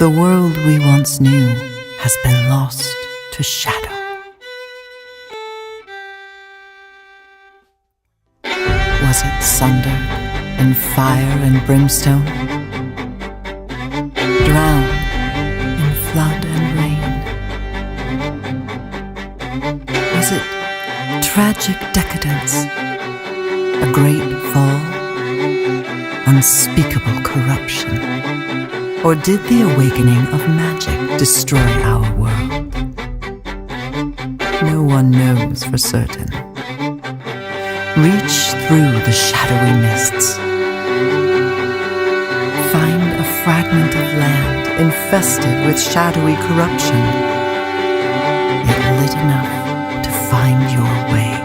The world we once knew has been lost to shadow. Was it sundered in fire and brimstone? Drowned in flood and rain? Was it tragic decadence? A great fall? Unspeakable corruption? Or did the awakening of magic destroy our world? No one knows for certain. Reach through the shadowy mists. Find a fragment of land infested with shadowy corruption, yet lit enough to find your way.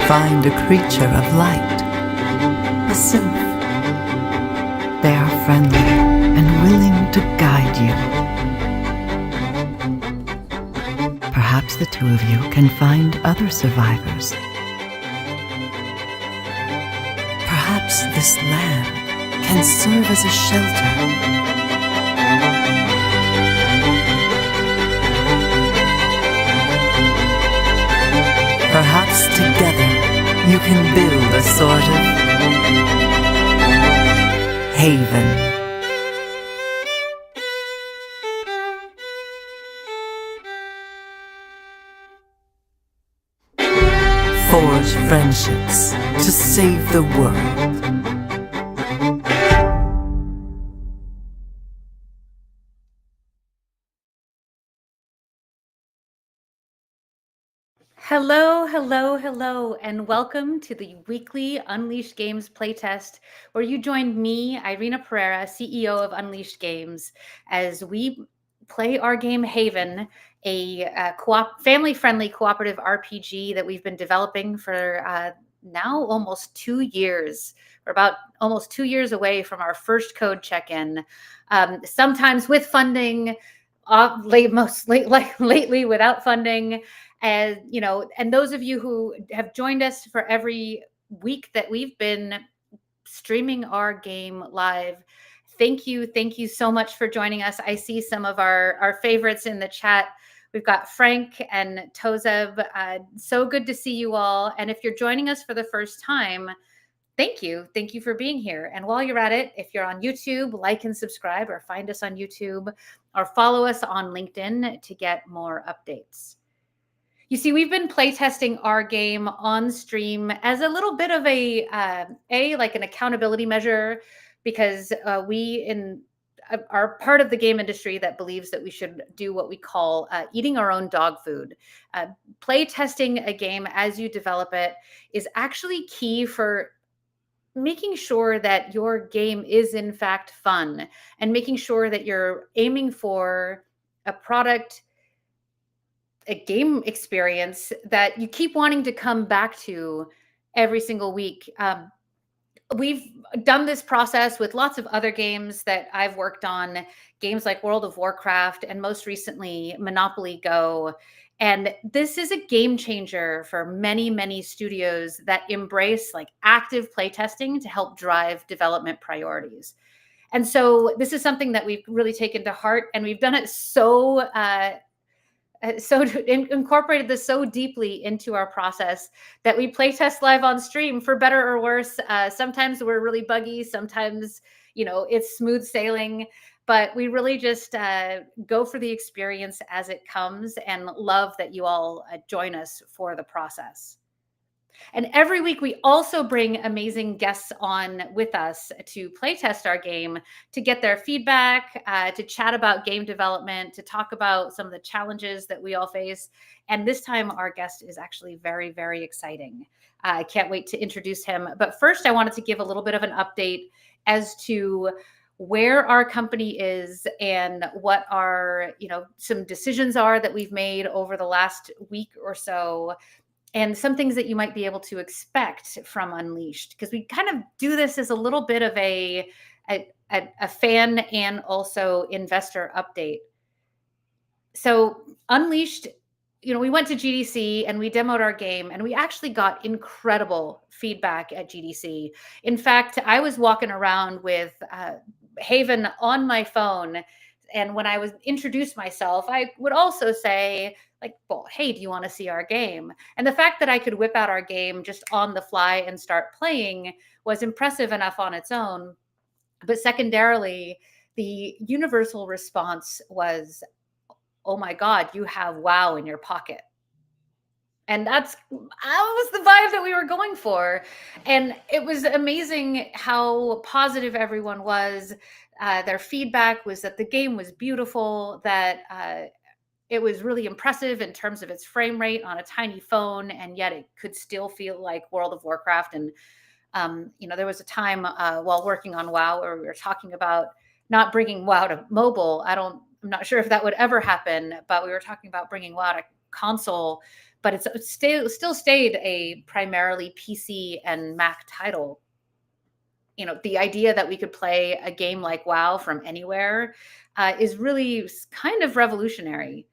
Find a creature of light, a sylph. They are friendly and willing to guide you. Perhaps the two of you can find other survivors. Perhaps this land can serve as a shelter. Perhaps together you can build a sort of haven. Forge friendships to save the world. Hello, hello, hello, and welcome to the weekly Unleashed Games playtest, where you join me, Irena Pereira, CEO of Unleashed Games, as we play our game Haven, a family-friendly cooperative RPG that we've been developing for now almost 2 years. We're about almost 2 years away from our first code check-in, sometimes with funding, lately without funding. And those of you who have joined us for every week that we've been streaming our game live, thank you so much for joining us. I see some of our favorites in the chat. We've got Frank and Tozeb. So good to see you all. And if you're joining us for the first time, thank you for being here. And while you're at it, if you're on YouTube, like and subscribe, or find us on YouTube, or follow us on LinkedIn to get more updates. You see, we've been playtesting our game on stream as a little bit of like an accountability measure, because we are part of the game industry that believes that we should do what we call eating our own dog food. Playtesting a game as you develop it is actually key for making sure that your game is in fact fun, and making sure that you're aiming for a product, a game experience that you keep wanting to come back to every single week. We've done this process with lots of other games that I've worked on, games like World of Warcraft, and most recently Monopoly Go. And this is a game changer for many studios that embrace like active playtesting to help drive development priorities. And so this is something that we've really taken to heart, and we've done it so incorporated this so deeply into our process that we play test live on stream, for better or worse. Sometimes we're really buggy, sometimes it's smooth sailing, but we really just go for the experience as it comes, and love that you all join us for the process. And every week we also bring amazing guests on with us to playtest our game, to get their feedback, to chat about game development, to talk about some of the challenges that we all face. And this time our guest is actually very exciting. I can't wait to introduce him. But first, I wanted to give a little bit of an update as to where our company is and what our, some decisions are that we've made over the last week or so, and some things that you might be able to expect from Unleashed, because we kind of do this as a little bit of a fan and also investor update. So Unleashed we went to GDC and we demoed our game, and we actually got incredible feedback at GDC. In fact, I was walking around with Haven on my phone, and when I was introduced myself, I would also say, like, well, hey, do you want to see our game? And the fact that I could whip out our game just on the fly and start playing was impressive enough on its own. But secondarily, the universal response was, oh my God, you have WoW in your pocket. And that was the vibe that we were going for. And it was amazing how positive everyone was. Their feedback was that the game was beautiful, that it was really impressive in terms of its frame rate on a tiny phone, and yet it could still feel like World of Warcraft. And there was a time while working on WoW where we were talking about not bringing WoW to mobile. I'm not sure if that would ever happen, but we were talking about bringing WoW to console, but it still stayed a primarily PC and Mac title. The idea that we could play a game like WoW from anywhere is really kind of revolutionary.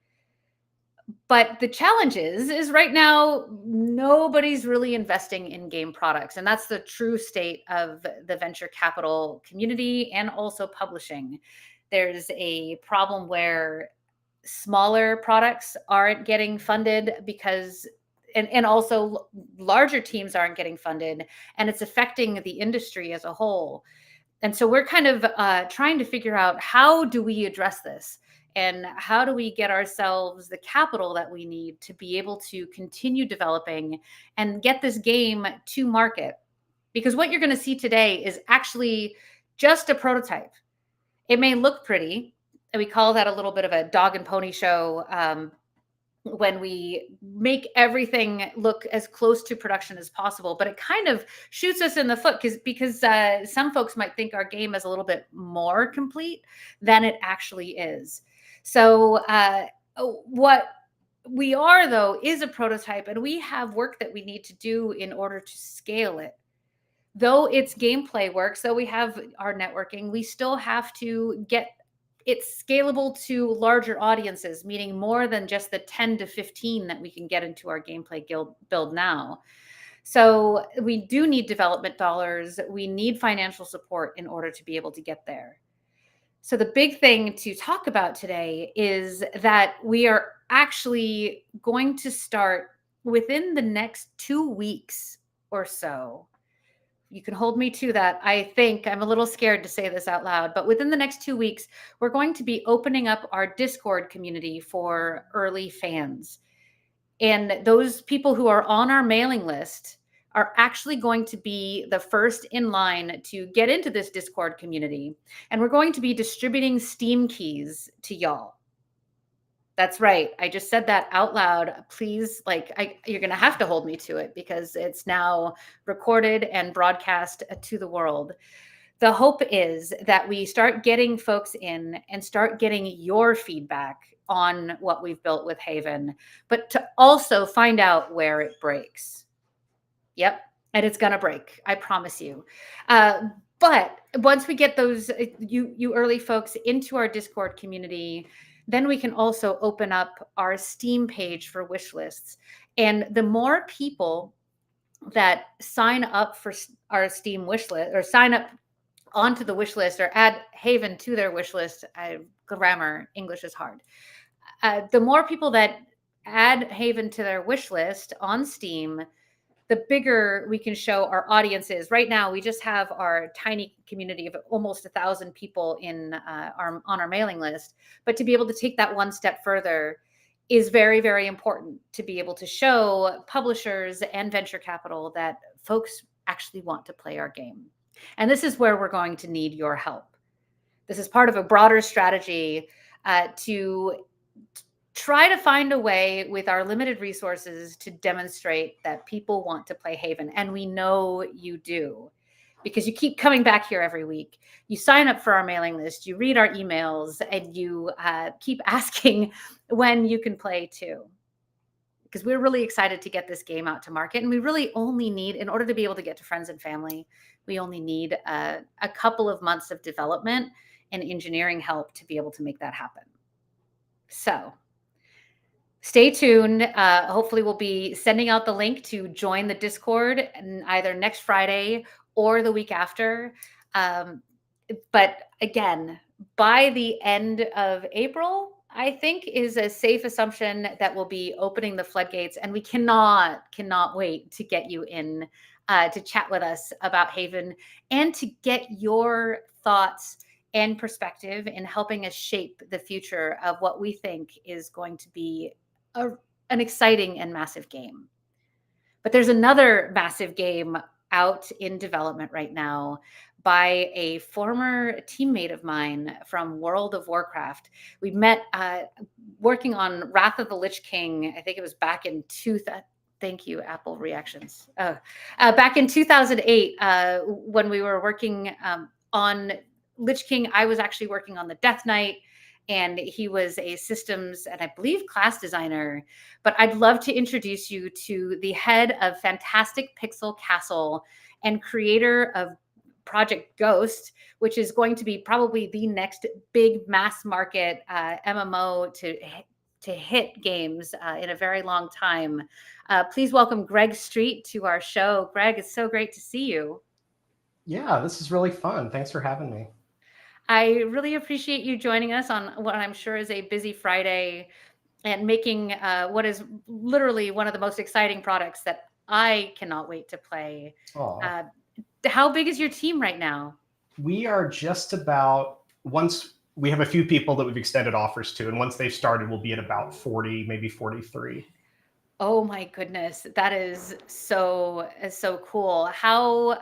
But the challenge is right now, nobody's really investing in game products. And that's the true state of the venture capital community and also publishing. There's a problem where smaller products aren't getting funded because, and also larger teams aren't getting funded, and it's affecting the industry as a whole. And so we're kind of trying to figure out, how do we address this? And how do we get ourselves the capital that we need to be able to continue developing and get this game to market? Because what you're going to see today is actually just a prototype. It may look pretty, and we call that a little bit of a dog and pony show, when we make everything look as close to production as possible, but it kind of shoots us in the foot because some folks might think our game is a little bit more complete than it actually is. So what we are, though, is a prototype, and we have work that we need to do in order to scale it. Though its gameplay works, though we have our networking, we still have to get it's scalable to larger audiences, meaning more than just the 10 to 15 that we can get into our gameplay build now. So we do need development dollars. We need financial support in order to be able to get there. So the big thing to talk about today is that we are actually going to start within the next 2 weeks or so. You can hold me to that. I think I'm a little scared to say this out loud, but within the next 2 weeks, we're going to be opening up our Discord community for early fans. And those people who are on our mailing list are actually going to be the first in line to get into this Discord community. And we're going to be distributing Steam keys to y'all. That's right. I just said that out loud. Please, you're going to have to hold me to it, because it's now recorded and broadcast to the world. The hope is that we start getting folks in and start getting your feedback on what we've built with Haven, but to also find out where it breaks. Yep. And it's going to break. I promise you. But once we get those, you early folks into our Discord community, then we can also open up our Steam page for wish lists. And the more people that sign up for our Steam wish list, or sign up onto the wish list, or add Haven to their wish list, grammar, English is hard. The more people that add Haven to their wish list on Steam, the bigger we can show our audiences. Right now, we just have our tiny community of almost 1,000 people on our mailing list. But to be able to take that one step further is very, very important, to be able to show publishers and venture capital that folks actually want to play our game. And this is where we're going to need your help. This is part of a broader strategy to try to find a way with our limited resources to demonstrate that people want to play Haven. And we know you do, because you keep coming back here every week. You sign up for our mailing list, you read our emails, and you keep asking when you can play too. Because we're really excited to get this game out to market. And we really only need, in order to be able to get to friends and family, we only need a couple of months of development and engineering help to be able to make that happen. So Stay tuned. Hopefully, we'll be sending out the link to join the Discord either next Friday or the week after. Um, but again, by the end of April, I think is a safe assumption that we'll be opening the floodgates, and we cannot wait to get you in to chat with us about Haven and to get your thoughts and perspective in helping us shape the future of what we think is going to be a, an exciting and massive game. But there's another massive game out in development right now by a former teammate of mine from World of Warcraft. We met working on Wrath of the Lich King. I think it was back in thank you, Apple Reactions. Back in 2008, when we were working on Lich King, I was actually working on the Death Knight, and he was a systems and I believe class designer. But I'd love to introduce you to the head of Fantastic Pixel Castle and creator of Project Ghost, which is going to be probably the next big mass market MMO to hit games in a very long time. Please welcome Greg Street to our show. Greg, it's so great to see you. Yeah, this is really fun. Thanks for having me. I really appreciate you joining us on what I'm sure is a busy Friday and making what is literally one of the most exciting products that I cannot wait to play. Aw. How big is your team right now? We are just about, once we have a few people that we've extended offers to, and once they've started, we'll be at about 40, maybe 43. Oh my goodness, that is so cool. How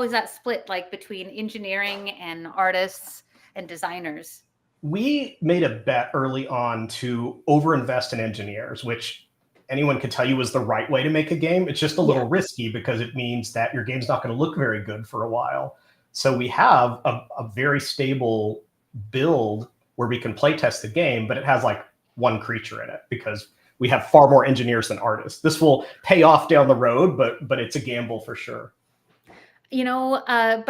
is that split like between engineering and artists and designers? We made a bet early on to overinvest in engineers, which anyone could tell you was the right way to make a game. It's just a Yeah. little risky because it means that your game's not going to look very good for a while. So we have a very stable build where we can play test the game, but it has like one creature in it because we have far more engineers than artists. This will pay off down the road, but it's a gamble for sure. But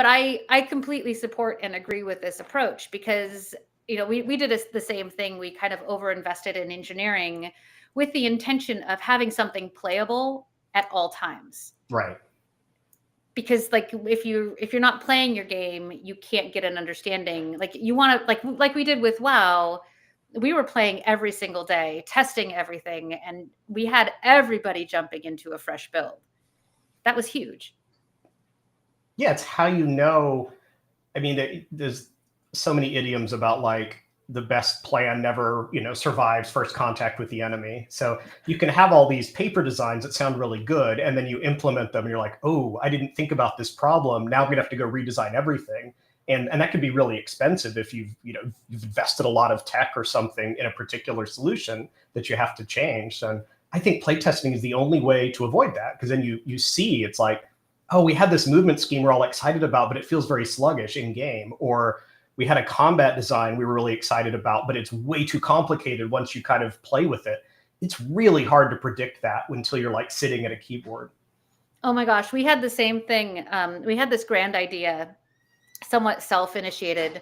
I completely support and agree with this approach because we did the same thing. We kind of overinvested in engineering with the intention of having something playable at all times. Right. Because like if you're not playing your game, you can't get an understanding. Like you want to like we did with WoW, we were playing every single day, testing everything, and we had everybody jumping into a fresh build. That was huge. Yeah, it's how you know. I mean, there's so many idioms about like the best plan never, survives first contact with the enemy. So you can have all these paper designs that sound really good, and then you implement them, and you're like, oh, I didn't think about this problem. Now I'm gonna have to go redesign everything, and that can be really expensive if you've invested a lot of tech or something in a particular solution that you have to change. And I think playtesting is the only way to avoid that because then you see it's like, oh, we had this movement scheme we're all excited about, but it feels very sluggish in game. Or we had a combat design we were really excited about, but it's way too complicated once you kind of play with it. It's really hard to predict that until you're like sitting at a keyboard. Oh my gosh, we had the same thing. We had this grand idea, somewhat self-initiated,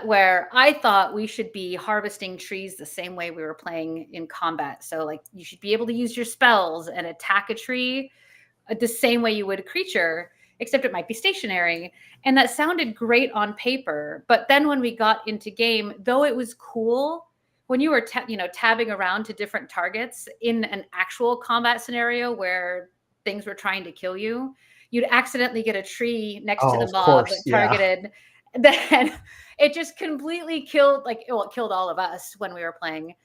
where I thought we should be harvesting trees the same way we were playing in combat. So like you should be able to use your spells and attack a tree the same way you would a creature, except it might be stationary. And that sounded great on paper. But then when we got into game, though it was cool, when you were tabbing around to different targets in an actual combat scenario where things were trying to kill you, you'd accidentally get a tree next to Oh, the of mob course. Yeah. targeted. Then it just completely killed, it killed all of us when we were playing.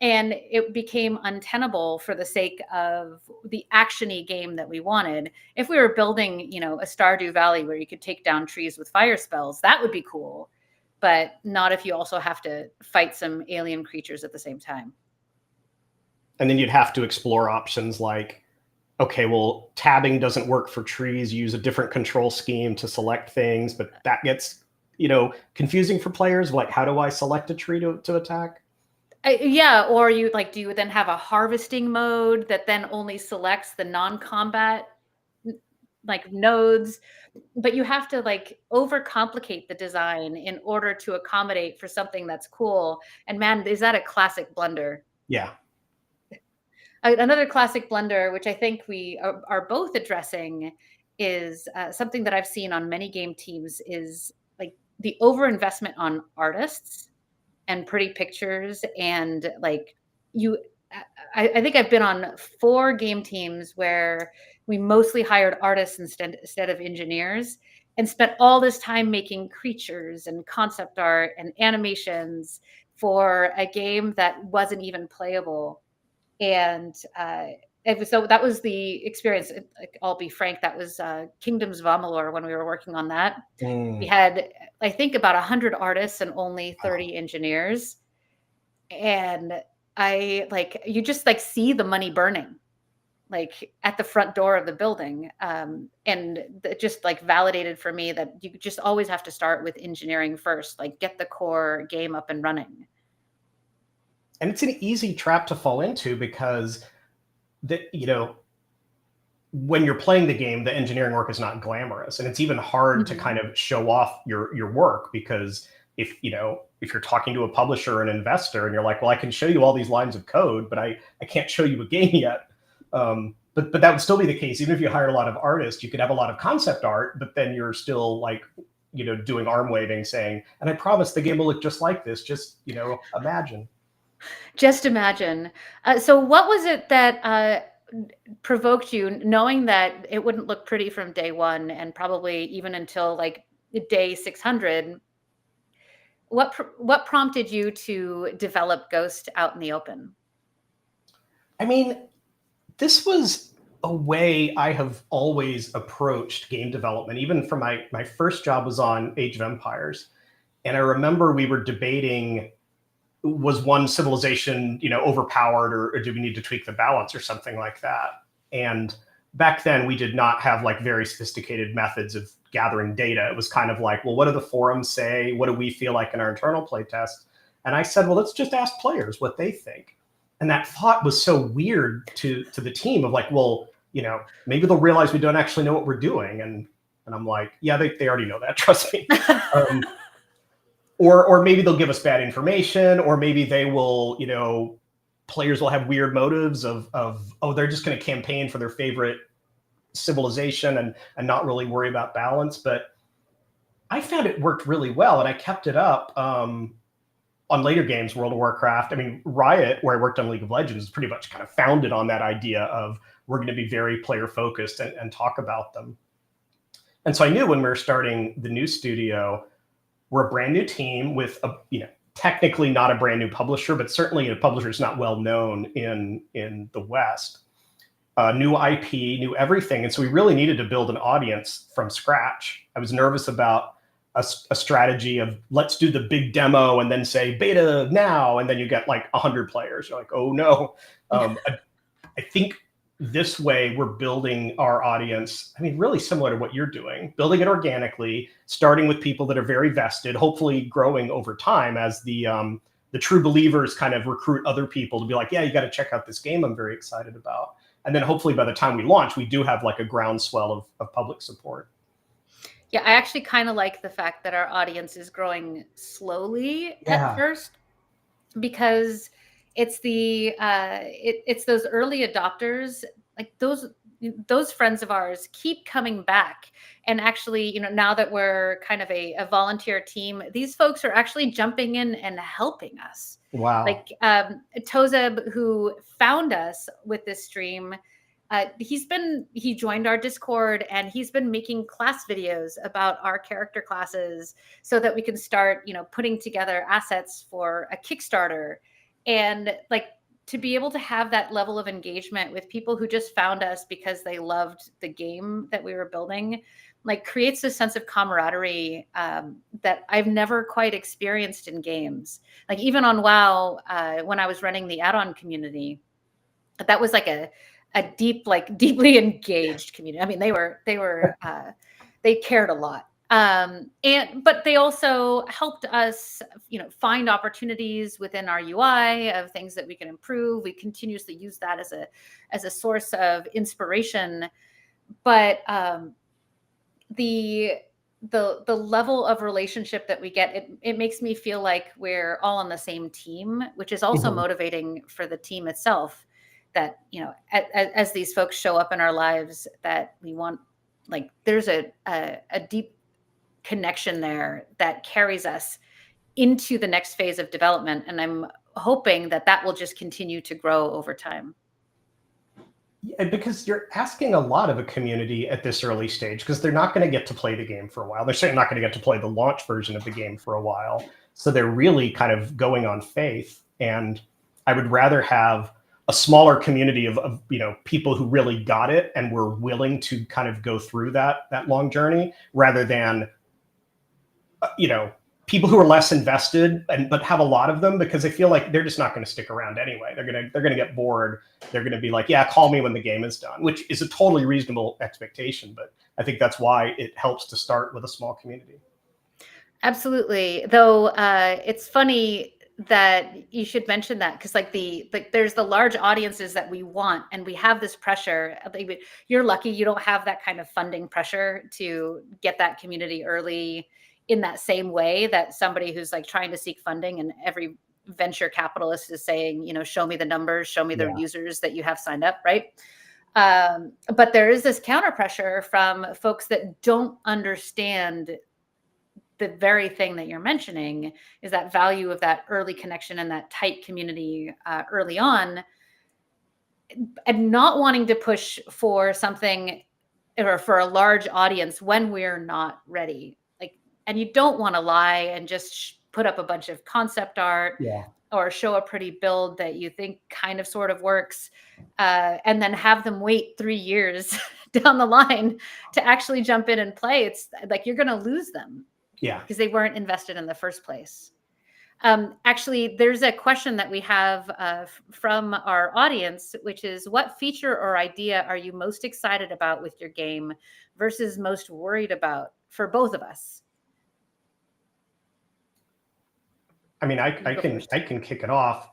And it became untenable for the sake of the actiony game that we wanted. If we were building, a Stardew Valley where you could take down trees with fire spells, that would be cool. But not if you also have to fight some alien creatures at the same time. And then you'd have to explore options like, okay, well, tabbing doesn't work for trees. You use a different control scheme to select things, but that gets, confusing for players. Like, how do I select a tree to attack? Yeah, or do you then have a harvesting mode that then only selects the non-combat nodes, but you have to overcomplicate the design in order to accommodate for something that's cool. And man, is that a classic blunder? Yeah. Another classic blunder, which I think we are both addressing, is something that I've seen on many game teams, is like the overinvestment on artists and pretty pictures. And like you, I think I've been on 4 game teams where we mostly hired artists instead of engineers, and spent all this time making creatures and concept art and animations for a game that wasn't even playable. And so that was the experience. Like, I'll be frank, that was Kingdoms of Amalur. When we were working on that, we had, I think, about 100 artists and only 30 engineers. And you just like see the money burning like at the front door of the building. And it just like validated for me that you just always have to start with engineering first, like get the core game up and running. And it's an easy trap to fall into, because when you're playing the game, the engineering work is not glamorous, and it's even hard to kind of show off your work, because if you're talking to a publisher or an investor and you're like, well, I can show you all these lines of code, but I can't show you a game yet. But that would still be the case even if you hired a lot of artists. You could have a lot of concept art, but then you're still like doing arm waving saying, and I promise the game will look just like this, just imagine. Just imagine. So what was it that provoked you, knowing that it wouldn't look pretty from day one and probably even until like day 600? What prompted you to develop Ghost out in the open? I mean, this was a way I have always approached game development. Even for my first job was on Age of Empires. And I remember we were debating, was one civilization, overpowered, or do we need to tweak the balance or something like that? And back then we did not have like very sophisticated methods of gathering data. It was kind of like, well, what do the forums say? What do we feel like in our internal playtest? And I said, well, let's just ask players what they think. And that thought was so weird to the team of like, well, maybe they'll realize we don't actually know what we're doing. And I'm like, yeah, they already know that, trust me. Or maybe they'll give us bad information, or maybe they will, players will have weird motives of oh, they're just going to campaign for their favorite civilization and not really worry about balance. But I found it worked really well, and I kept it up on later games, World of Warcraft. I mean, Riot, where I worked on League of Legends, is pretty much kind of founded on that idea of we're going to be very player focused and talk about them. And so I knew when we were starting the new studio, we're a brand new team with technically not a brand new publisher, but certainly a publisher is not well known in the West. New IP, new everything. And so we really needed to build an audience from scratch. I was nervous about a strategy of let's do the big demo and then say beta now, and then you get like 100 players. You're like, oh no. I think this way we're building our audience, I mean, really similar to what you're doing, building it organically, starting with people that are very vested, hopefully growing over time as the true believers kind of recruit other people to be like, yeah, you got to check out this game I'm very excited about. And then hopefully by the time we launch, we do have like a groundswell of public support. Yeah, I actually kind of like the fact that our audience is growing slowly at first, because it's it's those early adopters, like those friends of ours keep coming back. And actually, now that we're kind of a volunteer team, these folks are actually jumping in and helping us. Wow. Like Tozeb, who found us with this stream, he joined our Discord, and he's been making class videos about our character classes so that we can start, putting together assets for a Kickstarter. And like, to be able to have that level of engagement with people who just found us because they loved the game that we were building, like, creates a sense of camaraderie that I've never quite experienced in games. Like, even on WoW, when I was running the add-on community, that was like a deeply engaged community. I mean, they cared a lot. But they also helped us, find opportunities within our UI of things that we can improve. We continuously use that as a source of inspiration. But the level of relationship that we get, it makes me feel like we're all on the same team, which is also motivating for the team itself. that, you know, as these folks show up in our lives, that we want, like, there's a deep connection there that carries us into the next phase of development. And I'm hoping that that will just continue to grow over time. Yeah, because you're asking a lot of a community at this early stage, because they're not going to get to play the game for a while. They're certainly not going to get to play the launch version of the game for a while. So they're really kind of going on faith. And I would rather have a smaller community of you know, people who really got it and were willing to kind of go through that long journey, rather than you know, people who are less invested but have a lot of them, because they feel like they're just not going to stick around anyway. They're going to get bored. They're going to be like, yeah, call me when the game is done, which is a totally reasonable expectation. But I think that's why it helps to start with a small community. Absolutely. Though it's funny that you should mention that, because like there's the large audiences that we want, and we have this pressure. You're lucky you don't have that kind of funding pressure to get that community early in that same way that somebody who's like trying to seek funding, and every venture capitalist is saying, you know, show me the numbers, show me the users that you have signed up, right? But there is this counter pressure from folks that don't understand the very thing that you're mentioning, is that value of that early connection and that tight community early on, and not wanting to push for something or for a large audience when we're not ready. Like, and you don't want to lie and just put up a bunch of concept art or show a pretty build that you think kind of sort of works, and then have them wait 3 years down the line to actually jump in and play. It's like you're going to lose them. Yeah. Because they weren't invested in the first place. Actually, there's a question that we have from our audience, which is, what feature or idea are you most excited about with your game versus most worried about, for both of us? I mean, I can kick it off.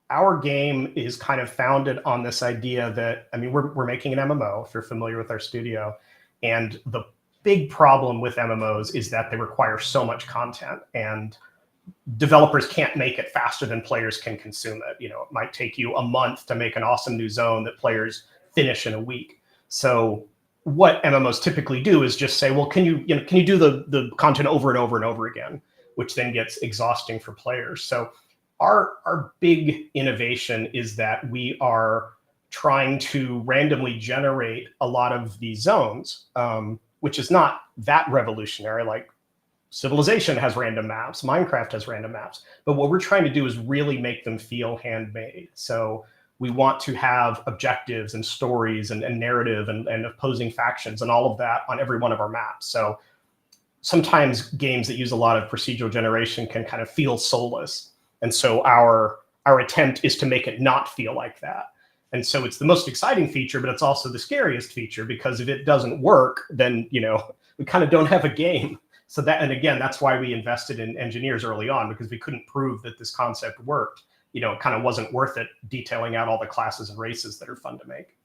Our game is kind of founded on this idea that, I mean, we're making an MMO, if you're familiar with our studio, and the big problem with MMOs is that they require so much content, and developers can't make it faster than players can consume it. You know, it might take you a month to make an awesome new zone that players finish in a week. So what MMOs typically do is just say, well, can you do the content over and over and over again, which then gets exhausting for players. So our big innovation is that we are trying to randomly generate a lot of these zones, which is not that revolutionary. Like Civilization has random maps, Minecraft has random maps, but what we're trying to do is really make them feel handmade. So we want to have objectives and stories and narrative and opposing factions and all of that on every one of our maps. So sometimes games that use a lot of procedural generation can kind of feel soulless. And so our attempt is to make it not feel like that. And so it's the most exciting feature, but it's also the scariest feature, because if it doesn't work, then, you know, we kind of don't have a game. So that, and again, that's why we invested in engineers early on, because we couldn't prove that this concept worked. You know, it kind of wasn't worth it detailing out all the classes and races that are fun to make.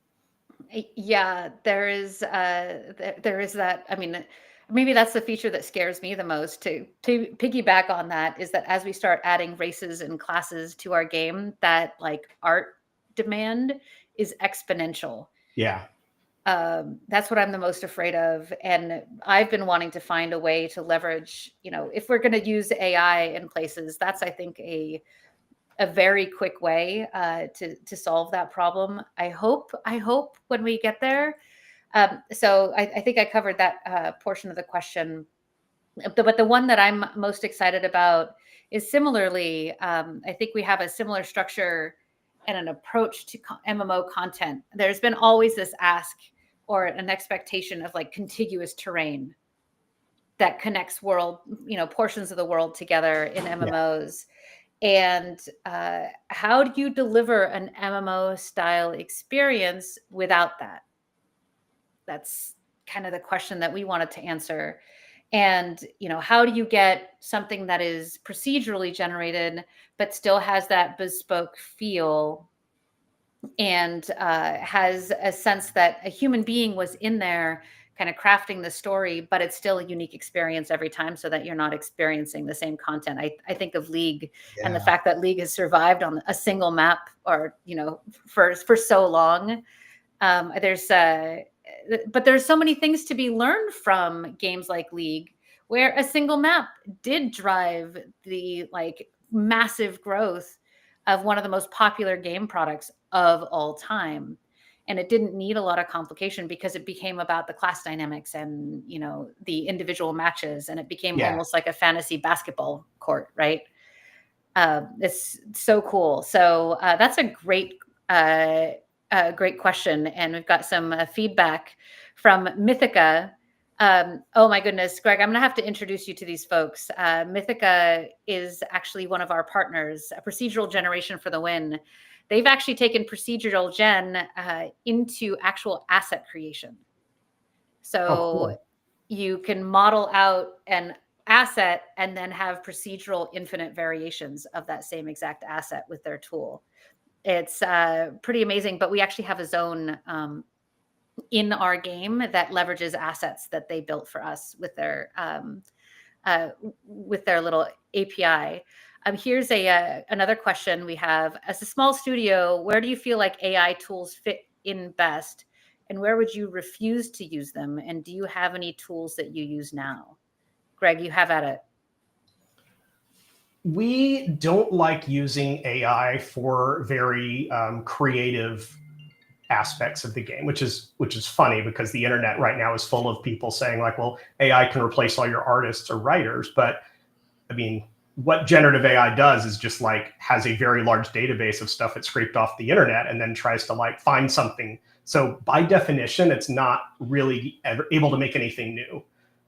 Yeah, there is that. I mean, maybe that's the feature that scares me the most. To piggyback on that, is that as we start adding races and classes to our game, that like art demand is exponential. Yeah. That's what I'm the most afraid of. And I've been wanting to find a way to leverage, you know, if we're going to use AI in places, that's, I think, a very quick way to solve that problem. I hope when we get there. So I think I covered that portion of the question. But the one that I'm most excited about is similarly, I think we have a similar structure and an approach to MMO content. There's been always this ask or an expectation of like contiguous terrain that connects portions of the world together in MMOs. And how do you deliver an MMO style experience without that? That's kind of the question that we wanted to answer. And, you know, how do you get something that is procedurally generated, but still has that bespoke feel and has a sense that a human being was in there kind of crafting the story, but it's still a unique experience every time so that you're not experiencing the same content. I think of League and the fact that League has survived on a single map or, for so long. But there's so many things to be learned from games like League, where a single map did drive the massive growth of one of the most popular game products of all time. And it didn't need a lot of complication because it became about the class dynamics and, the individual matches. And it became almost like a fantasy basketball court, right? It's so cool. So that's a great question. And we've got some feedback from Mythica. Oh my goodness, Greg, I'm going to have to introduce you to these folks. Mythica is actually one of our partners, a procedural generation for the win. They've actually taken procedural gen into actual asset creation. So cool. You can model out an asset and then have procedural infinite variations of that same exact asset with their tool. It's pretty amazing, but we actually have a zone in our game that leverages assets that they built for us with their little API. Here's another question we have. As a small studio, where do you feel like AI tools fit in best? And where would you refuse to use them? And do you have any tools that you use now? Greg, you have at it. We don't like using AI for very creative aspects of the game, which is funny because the internet right now is full of people saying like, well, AI can replace all your artists or writers. But I mean, what generative AI does is just has a very large database of stuff it scraped off the internet and then tries to find something. So by definition, it's not really able to make anything new.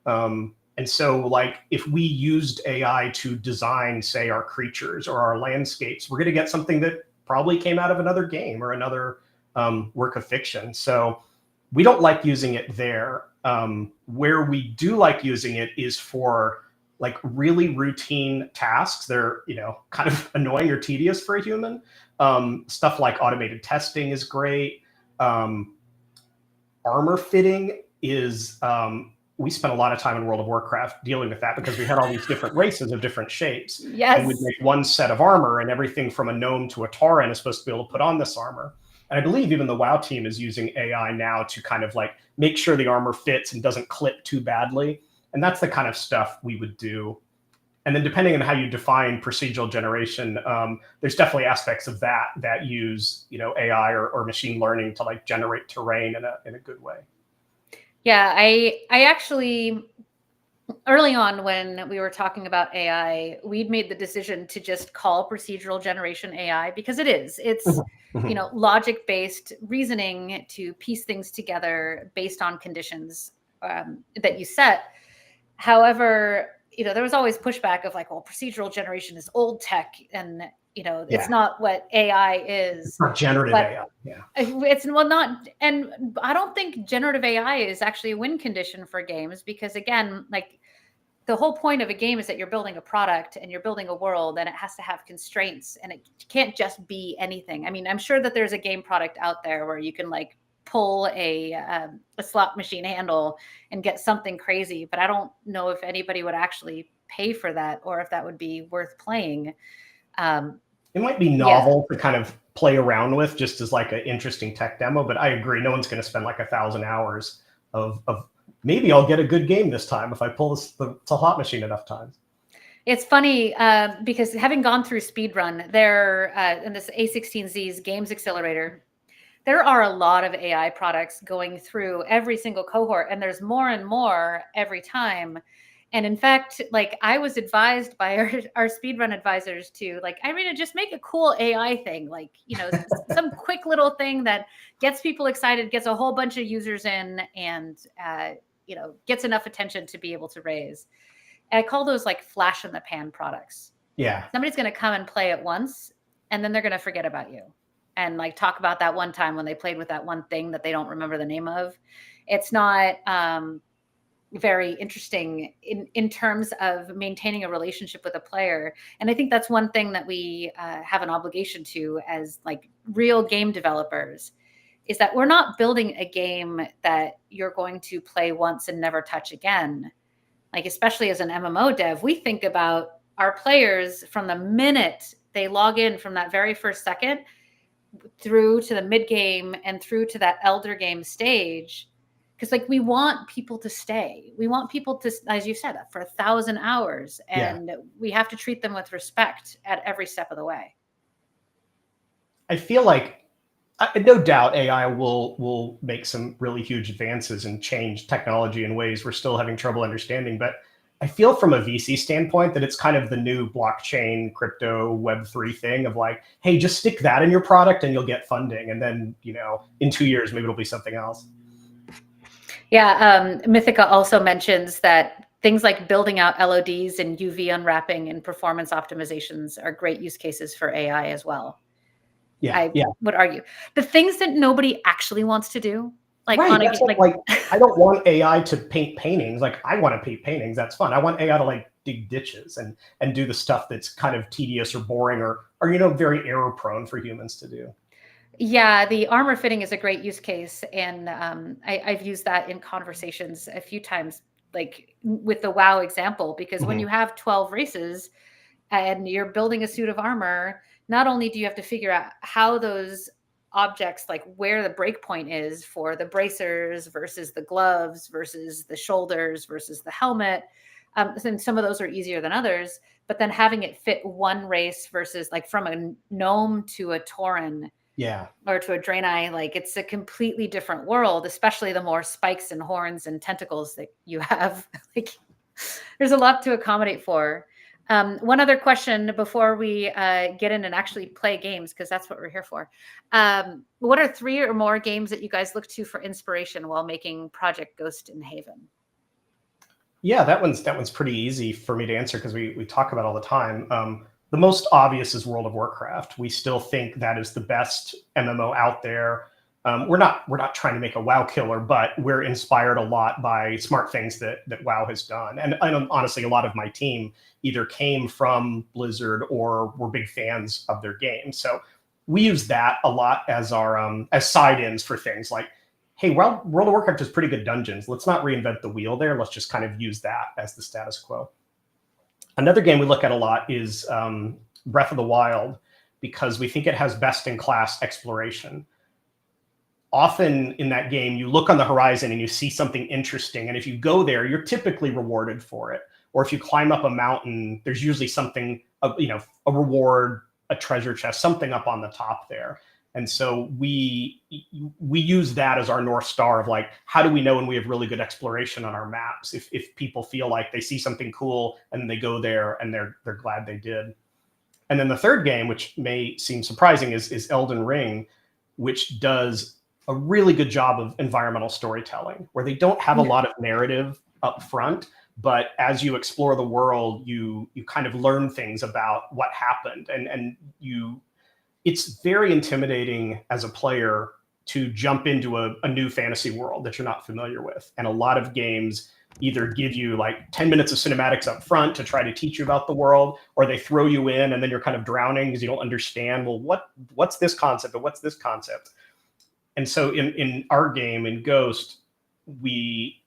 And so if we used AI to design, say, our creatures or our landscapes, we're going to get something that probably came out of another game or another work of fiction. So we don't like using it there. Where we do like using it is for really routine tasks. They're, kind of annoying or tedious for a human. Stuff like automated testing is great. Armor fitting is, we spent a lot of time in World of Warcraft dealing with that because we had all these different races of different shapes. Yes. And we'd make one set of armor and everything from a gnome to a tauren is supposed to be able to put on this armor. And I believe even the WoW team is using AI now to kind of make sure the armor fits and doesn't clip too badly. And that's the kind of stuff we would do. And then depending on how you define procedural generation, there's definitely aspects of that use, AI or machine learning to generate terrain in a good way. Yeah, I actually, early on when we were talking about AI, we'd made the decision to just call procedural generation AI because it's logic-based reasoning to piece things together based on conditions that you set. However, there was always pushback of well, procedural generation is old tech and it's not what AI is. It's not generative AI. Yeah. It's not, and I don't think generative AI is actually a win condition for games because again, the whole point of a game is that you're building a product and you're building a world and it has to have constraints and it can't just be anything. I mean, I'm sure that there's a game product out there where you can pull a slot machine handle and get something crazy, but I don't know if anybody would actually pay for that or if that would be worth playing. It might be novel to kind of play around with just as an interesting tech demo, but I agree. No one's going to spend 1,000 hours of maybe I'll get a good game this time if I pull the slot machine enough times. It's funny because having gone through speedrun there in this A16Z's games accelerator, there are a lot of AI products going through every single cohort and there's more and more every time. And in fact, I was advised by our speedrun advisors to Irena, just make a cool AI thing, some quick little thing that gets people excited, gets a whole bunch of users in and, gets enough attention to be able to raise. And I call those flash in the pan products. Yeah. Somebody's going to come and play it once and then they're going to forget about you and talk about that one time when they played with that one thing that they don't remember the name of. It's not, very interesting in terms of maintaining a relationship with a player. And I think that's one thing that we have an obligation to as real game developers is that we're not building a game that you're going to play once and never touch again. Like, especially as an MMO dev, we think about our players from the minute they log in, from that very first second through to the mid game and through to that elder game stage. Because like, we want people to stay. We want people to, as you said, for 1,000 hours, and we have to treat them with respect at every step of the way. I feel like, no doubt AI will make some really huge advances and change technology in ways we're still having trouble understanding. But I feel from a VC standpoint that it's kind of the new blockchain, crypto, Web3 thing of like, hey, just stick that in your product and you'll get funding. And then, in 2 years, maybe it'll be something else. Yeah. Mythica also mentions that things like building out LODs and UV unwrapping and performance optimizations are great use cases for AI as well. I would argue the things that nobody actually wants to do, like, right, like I don't want AI to paint paintings. Like, I want to paint paintings. That's fun. I want AI to like dig ditches and do the stuff that's kind of tedious or boring or very error prone for humans to do. Yeah, the armor fitting is a great use case, and I've used that in conversations a few times, like with the WoW example, because when you have 12 races and you're building a suit of armor, not only do you have to figure out how those objects, like where the breakpoint is for the bracers versus the gloves versus the shoulders versus the helmet. And some of those are easier than others, but then having it fit one race versus like from a gnome to a Tauren, or to a Draenei, like it's a completely different world, especially the more spikes and horns and tentacles that you have. Like, there's a lot to accommodate for. One other question before we get in and actually play games, because that's what we're here for. What are 3 or more games that you guys look to for inspiration while making Project Ghost in Haven? Yeah, that one's pretty easy for me to answer because we talk about it all the time. The most obvious is World of Warcraft. We still think that is the best MMO out there. We're not trying to make a WoW killer, but we're inspired a lot by smart things that WoW has done. And honestly, a lot of my team either came from Blizzard or were big fans of their game. So we use that a lot as our as side-ins for things like, hey, well, World of Warcraft has pretty good dungeons. Let's not reinvent the wheel there. Let's just kind of use that as the status quo. Another game we look at a lot is Breath of the Wild, because we think it has best-in-class exploration. Often in that game, you look on the horizon and you see something interesting. And if you go there, you're typically rewarded for it. Or if you climb up a mountain, there's usually something, a reward, a treasure chest, something up on the top there. And so we use that as our North Star of like, how do we know when we have really good exploration on our maps? If people feel like they see something cool and they go there and they're glad they did. And then the third game, which may seem surprising, is Elden Ring, which does a really good job of environmental storytelling, where they don't have a lot of narrative up front, but as you explore the world, you kind of learn things about what happened, and it's very intimidating as a player to jump into a new fantasy world that you're not familiar with. And a lot of games either give you like 10 minutes of cinematics up front to try to teach you about the world, or they throw you in and then you're kind of drowning because you don't understand, well, what's this concept and what's this concept? And so in our game, in Ghost, we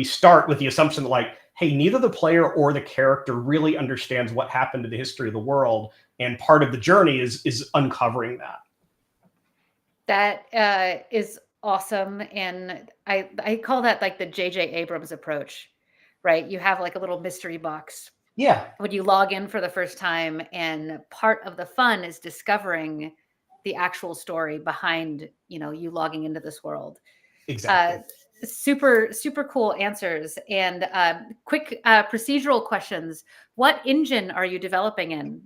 start with the assumption that like, hey, neither the player or the character really understands what happened to the history of the world. And part of the journey is uncovering that. That is awesome. And I call that like the J.J. Abrams approach, right? You have like a little mystery box. Yeah. When you log in for the first time, and part of the fun is discovering the actual story behind, you logging into this world. Exactly. Super, super cool answers. And quick procedural questions. What engine are you developing in?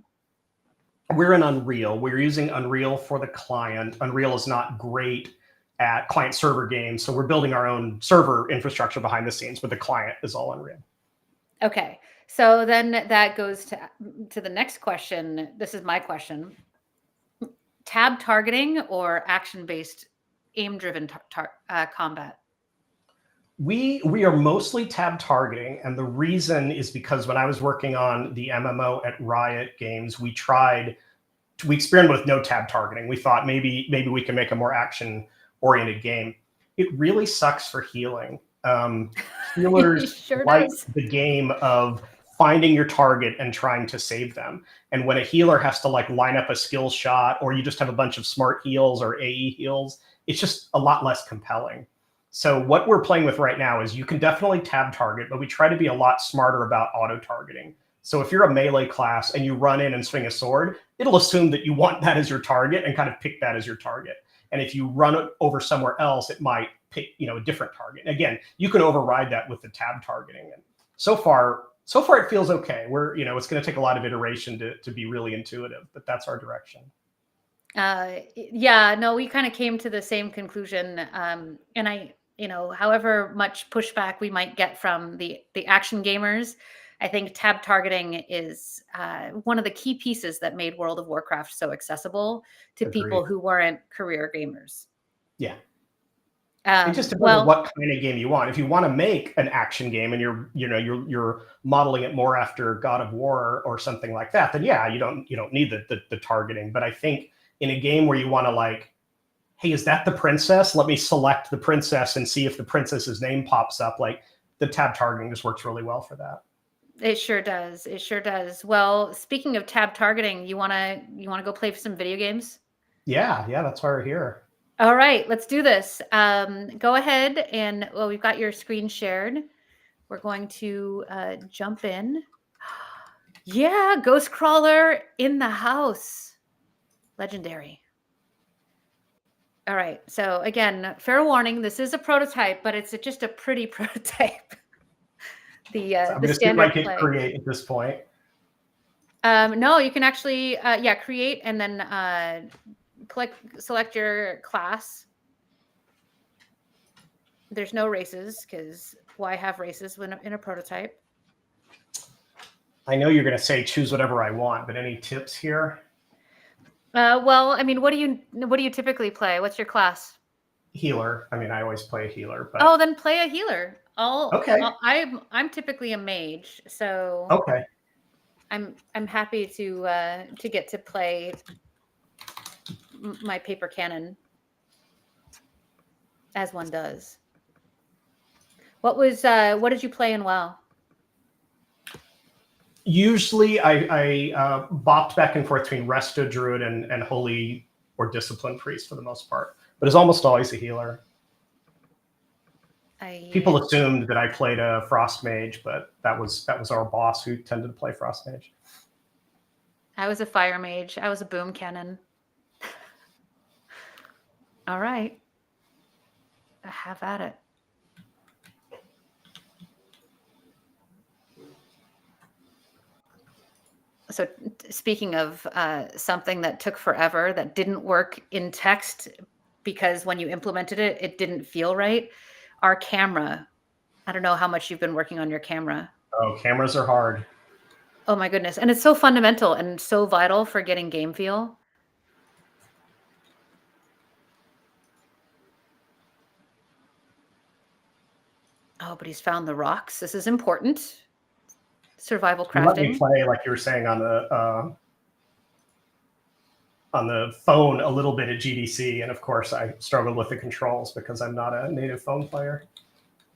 We're in Unreal. We're using Unreal for the client. Unreal is not great at client server games, so we're building our own server infrastructure behind the scenes, but the client is all Unreal. Okay, so then that goes to the next question. This is my question. Tab targeting or action-based aim-driven combat? We are mostly tab targeting, and the reason is because when I was working on the MMO at Riot Games, we experimented with no tab targeting. We thought maybe we can make a more action oriented game, it really sucks for healing. Healers Sure like does. the game of finding your target and trying to save them. And when a healer has to like line up a skill shot, or you just have a bunch of smart heals or AE heals, it's just a lot less compelling. So what we're playing with right now is you can definitely tab target, but we try to be a lot smarter about auto targeting. So if you're a melee class and you run in and swing a sword, it'll assume that you want that as your target and kind of pick that as your target. And if you run it over somewhere else, it might pick, a different target. And again, you can override that with the tab targeting. And so far it feels okay. It's going to take a lot of iteration to be really intuitive, but that's our direction. Yeah, no, we kind of came to the same conclusion. And I, however much pushback we might get from the action gamers, I think tab targeting is one of the key pieces that made World of Warcraft so accessible to people who weren't career gamers. Yeah. It just depends on what kind of game you want. If you want to make an action game and you're modeling it more after God of War or something like that, then yeah, you don't need the targeting. But I think in a game where you want to like, hey, is that the princess? Let me select the princess and see if the princess's name pops up. Like the tab targeting just works really well for that. It sure does. It sure does. Well, speaking of tab targeting, you wanna go play some video games? Yeah, that's why we're here. All right, let's do this. Go ahead and we've got your screen shared. We're going to jump in. Yeah, Ghost Crawler in the house. Legendary. All right. So again, fair warning, this is a prototype, but it's just a pretty prototype. The standard play. Create at this point. No, you can actually create and then select your class. There's no races because why have races when in a prototype? I know you're going to say choose whatever I want, but any tips here? Well, I mean, what do you typically play? What's your class? Healer. I mean, I always play a healer. But... Oh, then play a healer. Okay. I'm typically a mage, so okay. I'm happy to get to play my paper cannon as one does. What did you play in WoW? Usually I bopped back and forth between Resto Druid and Holy or Discipline Priest for the most part, but it's almost always a healer. People assumed that I played a Frost Mage, but that was our boss who tended to play Frost Mage. I was a Fire Mage. I was a Boom Cannon. All right. Have at it. So speaking of something that took forever, that didn't work in text because when you implemented it, it didn't feel right. Our camera. I don't know how much you've been working on your camera. Oh, cameras are hard. Oh my goodness. And it's so fundamental and so vital for getting game feel. Oh, but he's found the rocks. This is important. Survival crafting. Let me play, like you were saying, on the phone a little bit at GDC, and of course I struggled with the controls because I'm not a native phone player.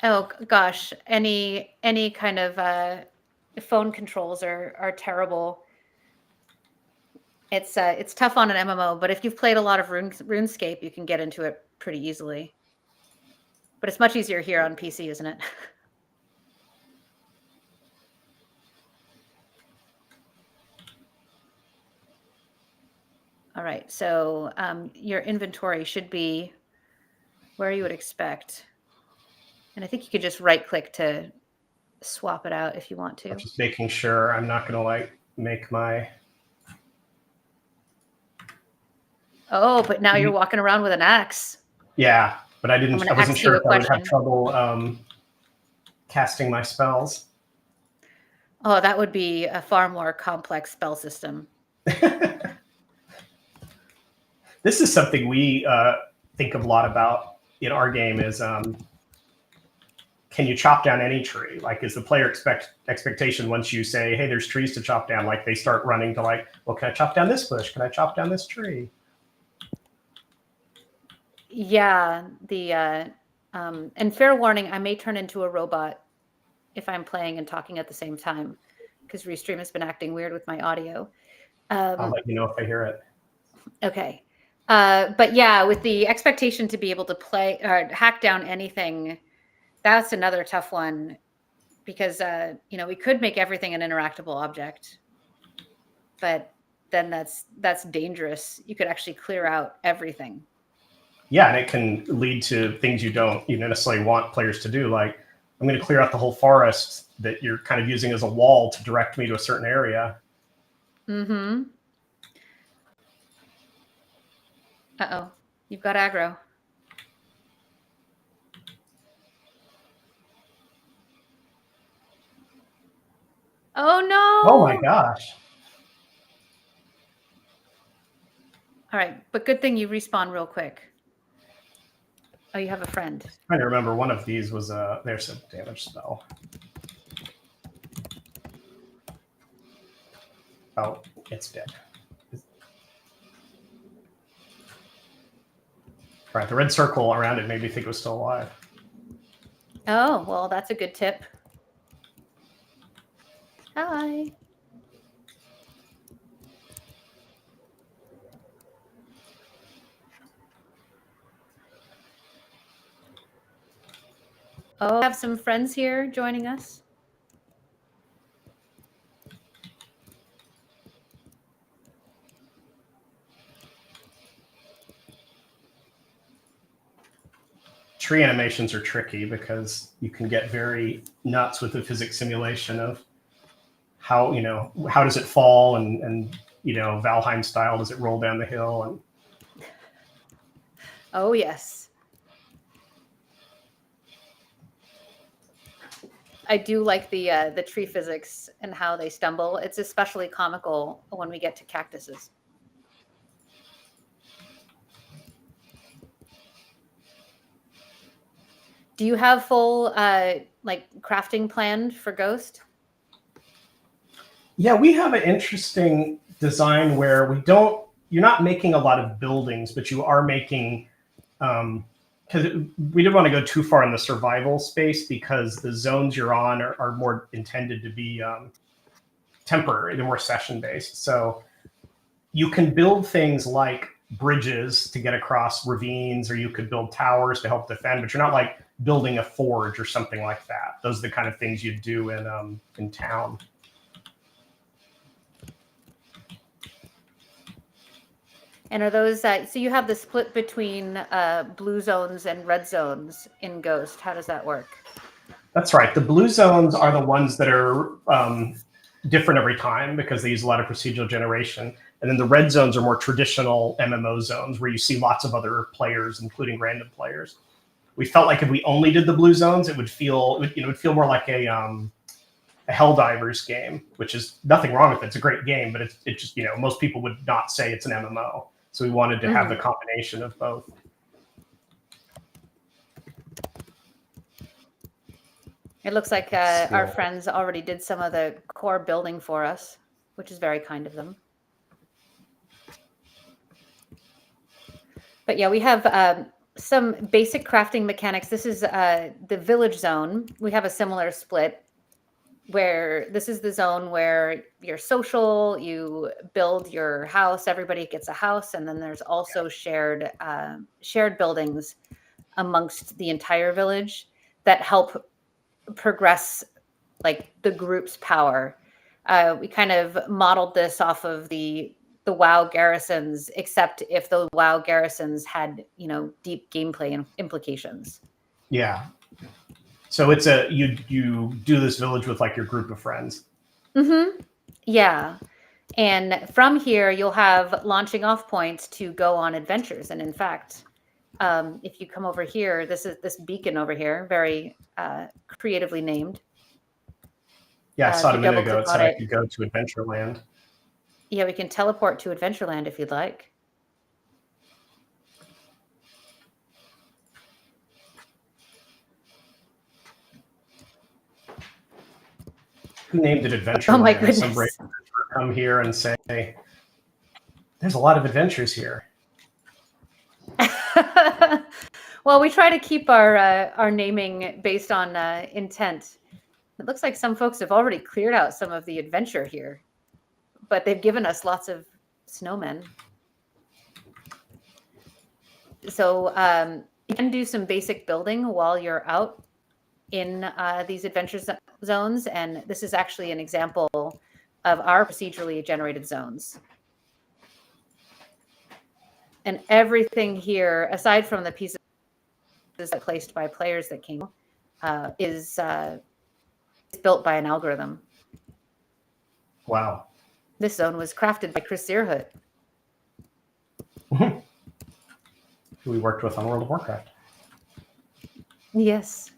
Oh gosh, any kind of phone controls are terrible. It's tough on an MMO, but if you've played a lot of RuneScape, you can get into it pretty easily. But it's much easier here on PC, isn't it? All right, so your inventory should be where you would expect. And I think you could just right-click to swap it out if you want to. I'm just making sure I'm not going to like make my... Oh, but now you're walking around with an axe. Yeah, but I wasn't sure if I would have trouble casting my spells. Oh, that would be a far more complex spell system. This is something we think a lot about in our game is, can you chop down any tree? Like, is the player expectation once you say, hey, there's trees to chop down, like they start running to like, well, can I chop down this bush? Can I chop down this tree? Yeah, and fair warning, I may turn into a robot if I'm playing and talking at the same time, because Restream has been acting weird with my audio. I'll let you know if I hear it. Okay. But yeah, with the expectation to be able to play or hack down anything, that's another tough one, because we could make everything an interactable object, but then that's dangerous. You could actually clear out everything. Yeah, and it can lead to things you don't necessarily want players to do. Like, I'm going to clear out the whole forest that you're kind of using as a wall to direct me to a certain area. Mm-hmm. Uh-oh, you've got aggro. Oh no! Oh my gosh. All right, but good thing you respawn real quick. Oh, you have a friend. I'm trying to remember, one of these was there's a damage spell. Oh, it's dead. All right, the red circle around it made me think it was still alive. Oh, well, that's a good tip. Hi. Oh, I have some friends here joining us. Tree animations are tricky because you can get very nuts with the physics simulation of how does it fall, and Valheim style, does it roll down the hill? And oh yes, I do like the tree physics and how they stumble. It's especially comical when we get to cactuses. Do you have full crafting planned for Ghost? Yeah, we have an interesting design where you're not making a lot of buildings, but you are making, because we didn't want to go too far in the survival space, because the zones you're on are more intended to be temporary. They're more session based. So you can build things like bridges to get across ravines, or you could build towers to help defend, but you're not like building a forge or something like that. Those are the kind of things you'd do in town. And are those so you have the split between blue zones and red zones in Ghost? How does that work? That's right. The blue zones are the ones that are different every time because they use a lot of procedural generation. And then the red zones are more traditional MMO zones where you see lots of other players, including random players. We felt like if we only did the blue zones, it would feel more like a Helldivers game, which is nothing wrong with it. It's a great game, but it just most people would not say it's an MMO. So we wanted to have the combination of both. It looks like our friends already did some of the core building for us, which is very kind of them. But yeah, we have some basic crafting mechanics. This is the village zone. We have a similar split where this is the zone where you're social, you build your house, everybody gets a house, and then there's also shared buildings amongst the entire village that help progress like the group's power. We kind of modeled this off of the WoW garrisons, except if the WoW garrisons had deep gameplay implications. Yeah. So it's you do this village with like your group of friends. Mm-hmm. Yeah. And from here, you'll have launching off points to go on adventures. And in fact, if you come over here, this beacon over here, very creatively named. Yeah, I saw it a minute ago. It said I could go to Adventureland. Yeah, we can teleport to Adventureland if you'd like. Who named it Adventureland? Oh my goodness. Some brave adventurer come here and say, there's a lot of adventures here. Well, we try to keep our naming based on intent. It looks like some folks have already cleared out some of the adventure here, but they've given us lots of snowmen. So you can do some basic building while you're out in these adventure zones, and this is actually an example of our procedurally generated zones. And everything here, aside from the pieces placed by players that came, is built by an algorithm. Wow. This zone was crafted by Chris Zierhut. Who we worked with on World of Warcraft. Yes.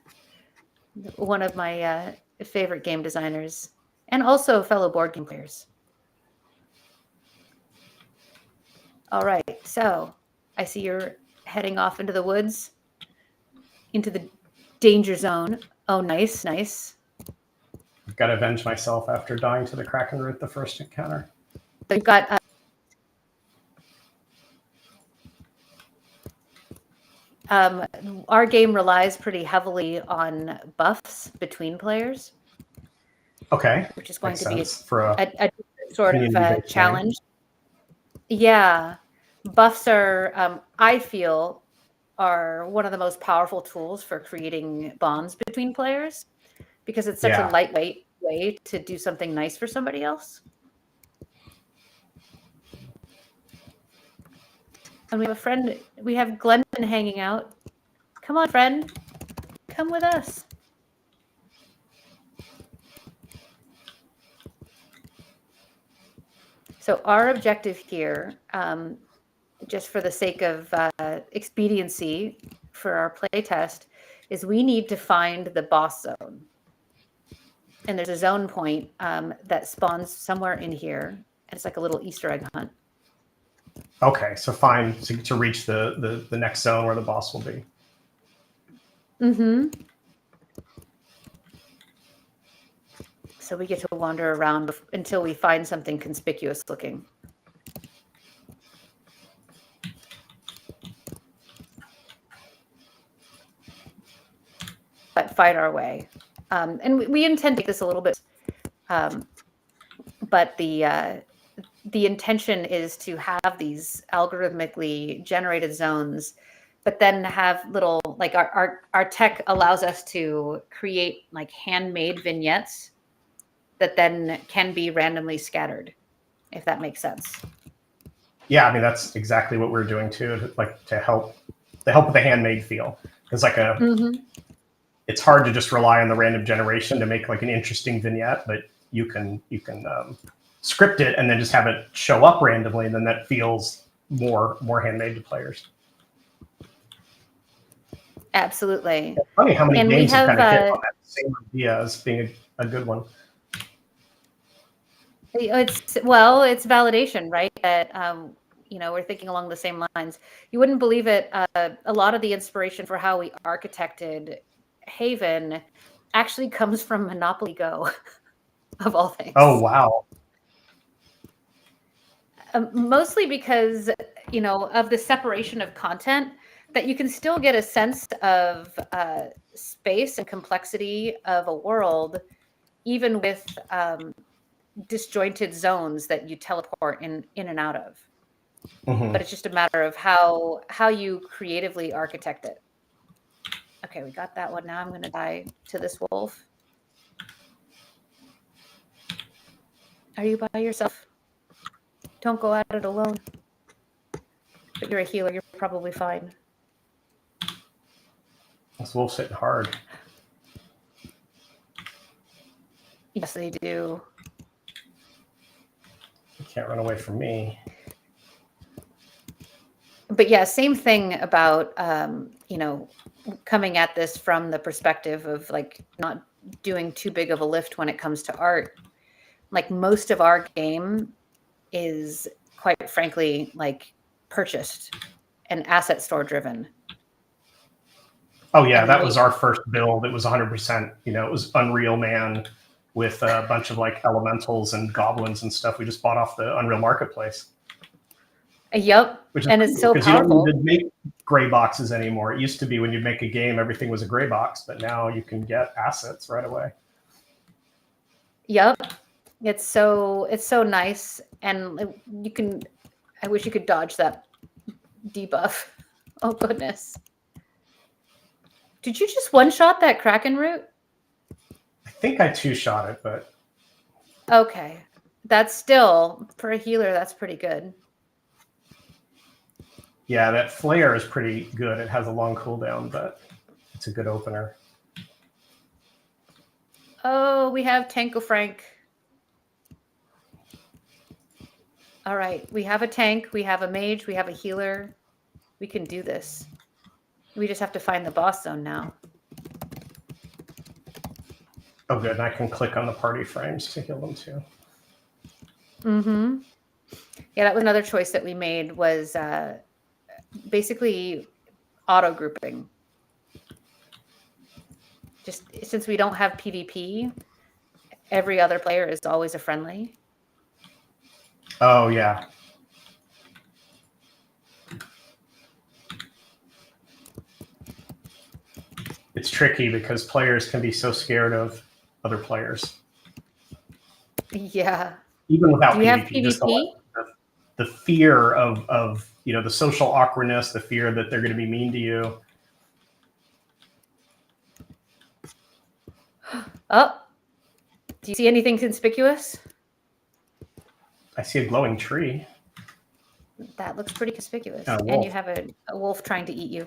One of my favorite game designers, and also fellow board game players. All right, so I see you're heading off into the woods, into the danger zone. Oh, nice, nice. I've got to avenge myself after dying to the Kraken Root the first encounter. So you've got our game relies pretty heavily on buffs between players. Okay. Which is going Makes to be sense for a sort of challenge. Yeah. Buffs are, I feel, are one of the most powerful tools for creating bonds between players because it's such a lightweight way to do something nice for somebody else. And we have a friend, we have Glendon hanging out. Come on, friend. Come with us. So our objective here, just for the sake of expediency for our playtest, is we need to find the boss zone. And there's a zone point that spawns somewhere in here. And it's like a little Easter egg hunt. Okay, so fine to reach the next zone where the boss will be. Mm-hmm. So we get to wander around until we find something conspicuous looking. But fight our way. And we intend to take this a little bit, but the intention is to have these algorithmically generated zones, but then have little, like our tech allows us to create like handmade vignettes that then can be randomly scattered, if that makes sense. Yeah, I mean, that's exactly what we're doing too, like to help with the handmade feel. It's like it's hard to just rely on the random generation to make like an interesting vignette, but you can script it and then just have it show up randomly, and then that feels more handmade to players. Absolutely. It's funny how many games have kind of hit on that same idea as being a good one. It's validation, right? That we're thinking along the same lines. You wouldn't believe it. A lot of the inspiration for how we architected Haven actually comes from Monopoly Go, of all things. Oh wow! Mostly because of the separation of content, that you can still get a sense of space and complexity of a world, even with disjointed zones that you teleport in and out of. But it's just a matter of how you creatively architect it. Okay, we got that one. Now I'm going to die to this wolf. Are you by yourself? Don't go at it alone. But you're a healer. You're probably fine. This wolf's hitting hard. Yes, they do. You can't run away from me. But yeah, same thing about, coming at this from the perspective of like not doing too big of a lift when it comes to art. Like most of our game is quite frankly, like purchased and asset store driven. Oh yeah, that was our first build. It was 100%, it was Unreal Man with a bunch of like elementals and goblins and stuff we just bought off the Unreal Marketplace. Yep. Which is And it's so because you don't powerful. need to make gray boxes anymore. It used to be when you'd make a game, everything was a gray box, but now you can get assets right away. Yep. It's so nice. And you can, I wish you could dodge that debuff. Oh goodness. Did you just one-shot that Kraken root? I think I two-shot it, but Okay. That's still, for a healer, that's pretty good. yeah, that flare is pretty good. It has a long cooldown, but it's a good opener. Oh, we have Tanko Frank. All right. We have a tank. We have a mage. We have a healer. We can do this. We just have to find the boss zone now. Oh, good. And I can click on the party frames to heal them too. Mm-hmm. Yeah, that was another choice that we made, was basically auto grouping. Just since we don't have PvP, every other player is always a friendly. Oh, yeah. It's tricky because players can be so scared of other players. Yeah. Even without Do you have PvP, just PvP? the fear of the social awkwardness, the fear that they're going to be mean to you. Oh, do you see anything conspicuous? I see a glowing tree. That looks pretty conspicuous. Oh, And you wolf. have a wolf trying to eat you.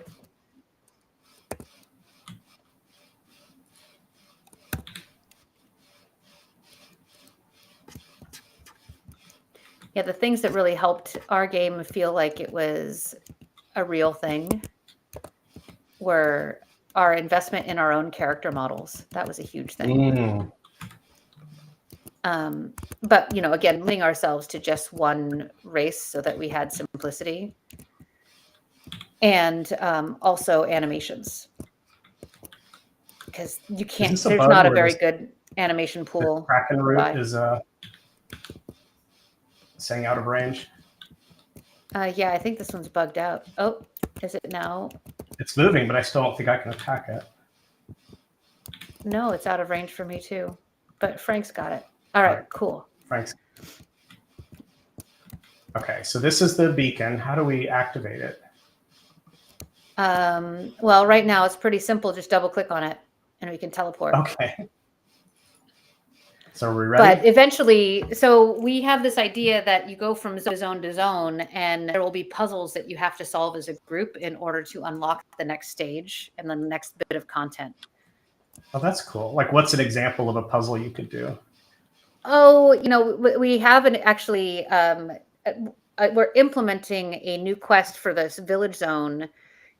Yeah, the things that really helped our game feel like it was a real thing were our investment in our own character models. That was a huge thing. But, again, limiting ourselves to just one race so that we had simplicity. And also animations. Because you can't, there's not a very good animation pool. Kraken root is saying out of range. Yeah, I think this one's bugged out. Oh, is it now? It's moving, but I still don't think I can attack it. No, it's out of range for me too. But Frank's got it. All right, cool. Frank's. Okay, so this is the beacon. How do we activate it? Well, right now it's pretty simple. Just double click on it and we can teleport. Okay. So are we ready? But eventually, so we have this idea that you go from zone to zone and there will be puzzles that you have to solve as a group in order to unlock the next stage and the next bit of content. Oh, that's cool. Like, what's an example of a puzzle you could do? Oh, we haven't actually, we're implementing a new quest for this village zone.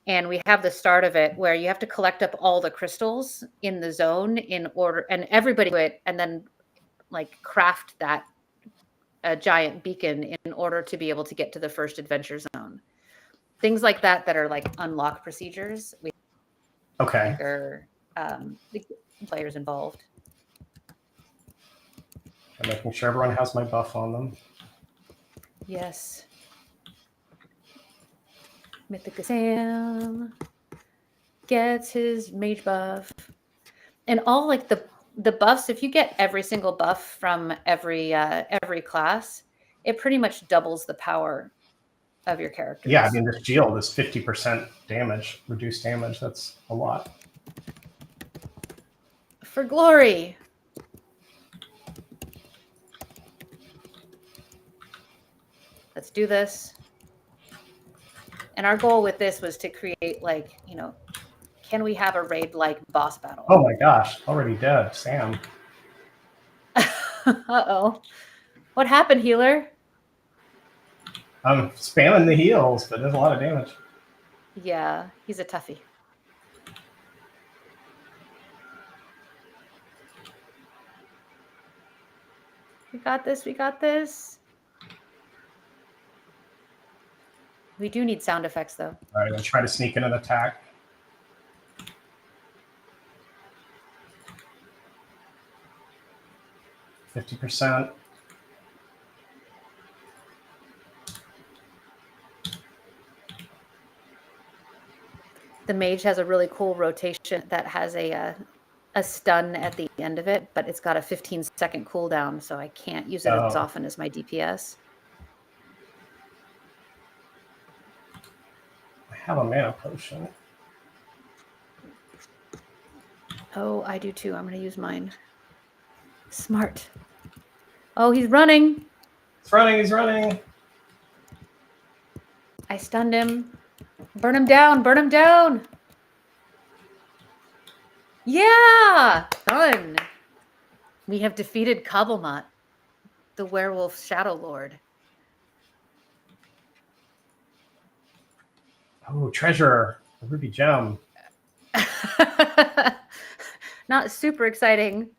And we have the start of it where you have to collect up all the crystals in the zone in order, and everybody do it, and then craft that giant beacon in order to be able to get to the first adventure zone. Things like that are like unlock procedures. We are the players involved. I'm making sure everyone has my buff on them. Yes. Mythic Sam gets his mage buff. And all the buffs, if you get every single buff from every class, it pretty much doubles the power of your character. Yeah, I mean, this shield is 50% damage, reduced damage. That's a lot. For glory. Let's do this. And our goal with this was to create can we have a raid-like boss battle? Oh my gosh, already dead, Sam. Uh-oh. What happened, healer? I'm spamming the heals, but there's a lot of damage. Yeah, he's a toughie. We got this, we got this. We do need sound effects, though. All right, I'll try to sneak in an attack. %. The mage has a really cool rotation that has a stun at the end of it, but it's got a 15-second cooldown, so I can't use it as often as my DPS. I have a mana potion. Oh, I do too. I'm going to use mine. Smart. Oh, he's running. He's running. He's running. I stunned him. Burn him down. Burn him down. Yeah. Done. We have defeated Cobblemot, the werewolf shadow lord. Oh, treasure. A ruby gem. Not super exciting.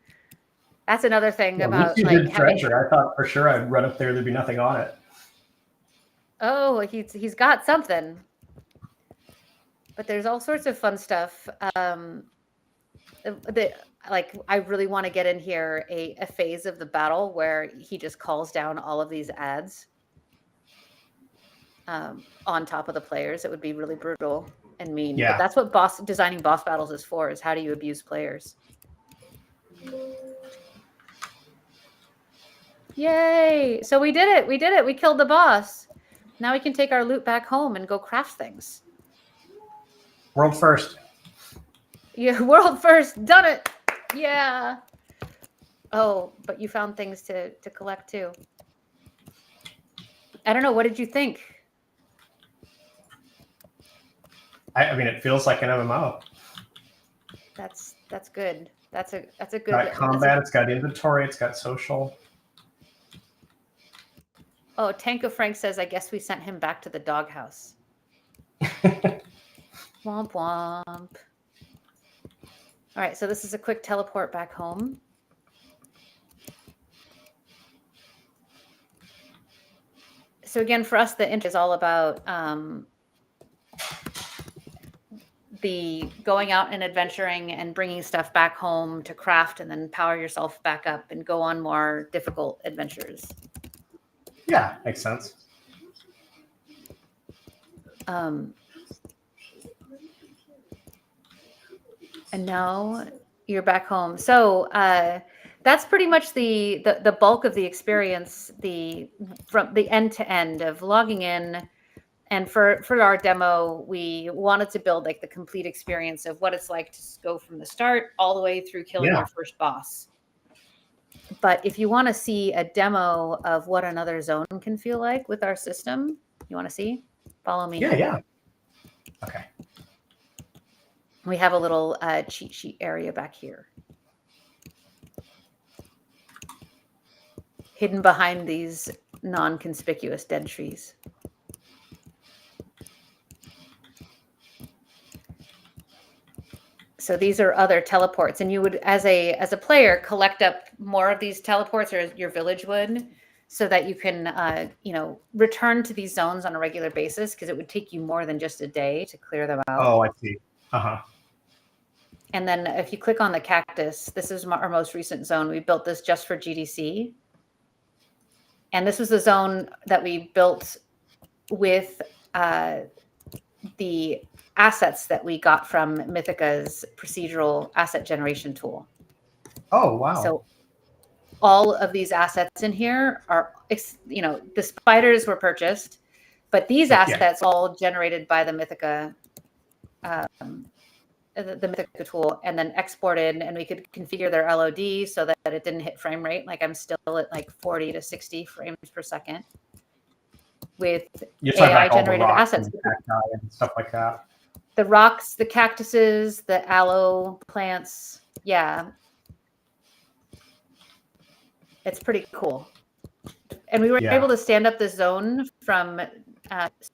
That's another thing about you like did treasure. I thought for sure I'd run up there'd be nothing on it. Oh, he's got something. But there's all sorts of fun stuff. Like I really want to get in here a phase of the battle where he just calls down all of these ads on top of the players. It would be really brutal and mean. Yeah. But that's what designing boss battles is for, is how do you abuse players. Yay! So we did it. We did it. We killed the boss. Now we can take our loot back home and go craft things. World first. Yeah, world first. Done it. Yeah. Oh, but you found things to collect too. I don't know. What did you think? I mean, it feels like an MMO. That's good. That's a good. It's got combat. It's got inventory. It's got social. Oh, Tanko Frank says, I guess we sent him back to the doghouse. Womp womp. All right, so this is a quick teleport back home. So again, for us, the int is all about the going out and adventuring and bringing stuff back home to craft and then power yourself back up and go on more difficult adventures. Yeah, makes sense. And now you're back home. So that's pretty much the bulk of the experience, from the end to end of logging in. And for our demo, we wanted to build like the complete experience of what it's like to go from the start all the way through killing your first boss. But if you want to see a demo of what another zone can feel like with our system, you want to see? Follow me. Yeah. Okay. We have a little cheat sheet area back here, hidden behind these non-conspicuous dead trees. So these are other teleports, and you would, as a player, collect up more of these teleports, or your village would, so that you can, return to these zones on a regular basis, because it would take you more than just a day to clear them out. Oh, I see. And then if you click on the cactus, this is our most recent zone. We built this just for GDC. And this was the zone that we built with the assets that we got from Mythica's procedural asset generation tool. Oh, wow. So all of these assets in here are, the spiders were purchased, but these assets all generated by the Mythica the Mythica tool, and then exported, and we could configure their LOD so that it didn't hit frame rate. Like I'm still at like 40 to 60 frames per second with AI generated assets and stuff like that. The rocks, the cactuses, the aloe plants. Yeah. It's pretty cool. And we were able to stand up the zone from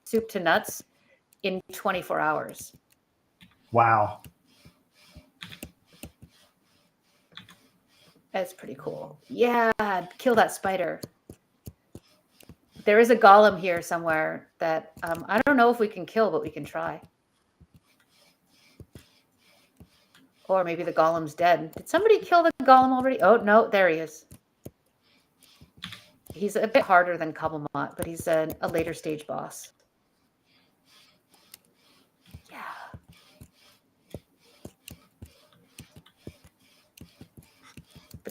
soup to nuts in 24 hours. Wow. That's pretty cool. Yeah, kill that spider. There is a golem here somewhere that I don't know if we can kill, but we can try. Or maybe the golem's dead. Did somebody kill the golem already? Oh, no, there he is. He's a bit harder than Cobblemot, but he's a later stage boss. Yeah.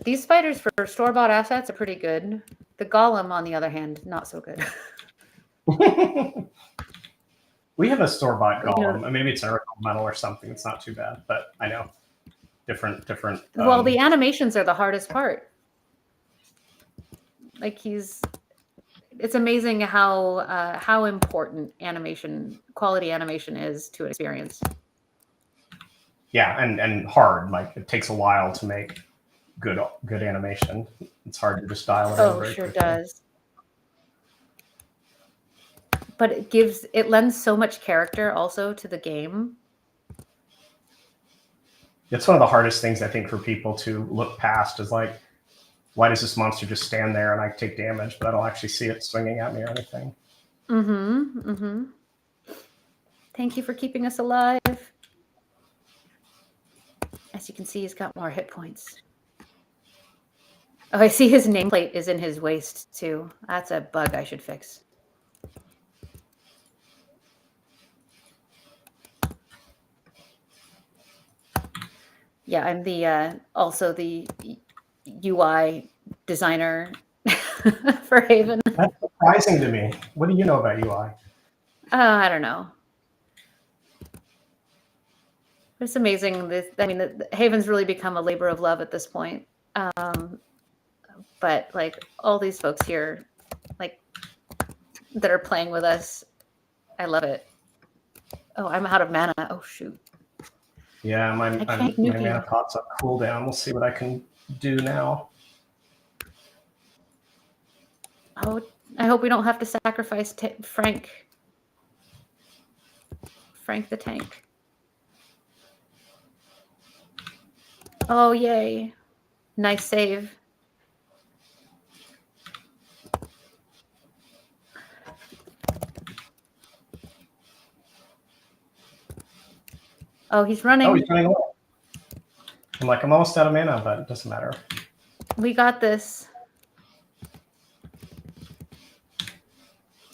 these spiders for store-bought assets are pretty good. The golem, on the other hand, not so good. We have a store-bought golem. Maybe it's Oracle metal or something. It's not too bad, but I know different. Well, the animations are the hardest part. Like it's amazing how important quality animation is to an experience. Yeah, and hard. Like it takes a while to make good animation. It's hard to just dial it in very sure quickly. Does. But it lends so much character also to the game. It's one of the hardest things, I think, for people to look past is like, why does this monster just stand there and I take damage, but I don't actually see it swinging at me or anything? Thank you for keeping us alive. As you can see, he's got more hit points. Oh, I see his nameplate is in his waist too. That's a bug I should fix. Yeah, I'm also the UI designer for Haven. That's surprising to me. What do you know about UI? I don't know. It's amazing. Haven's really become a labor of love at this point. But like all these folks here, like that are playing with us, I love it. Oh, I'm out of mana. Oh shoot. Yeah, my mana pot's up cooldown. We'll see what I can do now. Oh, I hope we don't have to sacrifice Frank. Frank the tank. Oh, yay. Nice save. Oh, he's running. Oh, he's running away. I'm like, I'm almost out of mana, but it doesn't matter. We got this.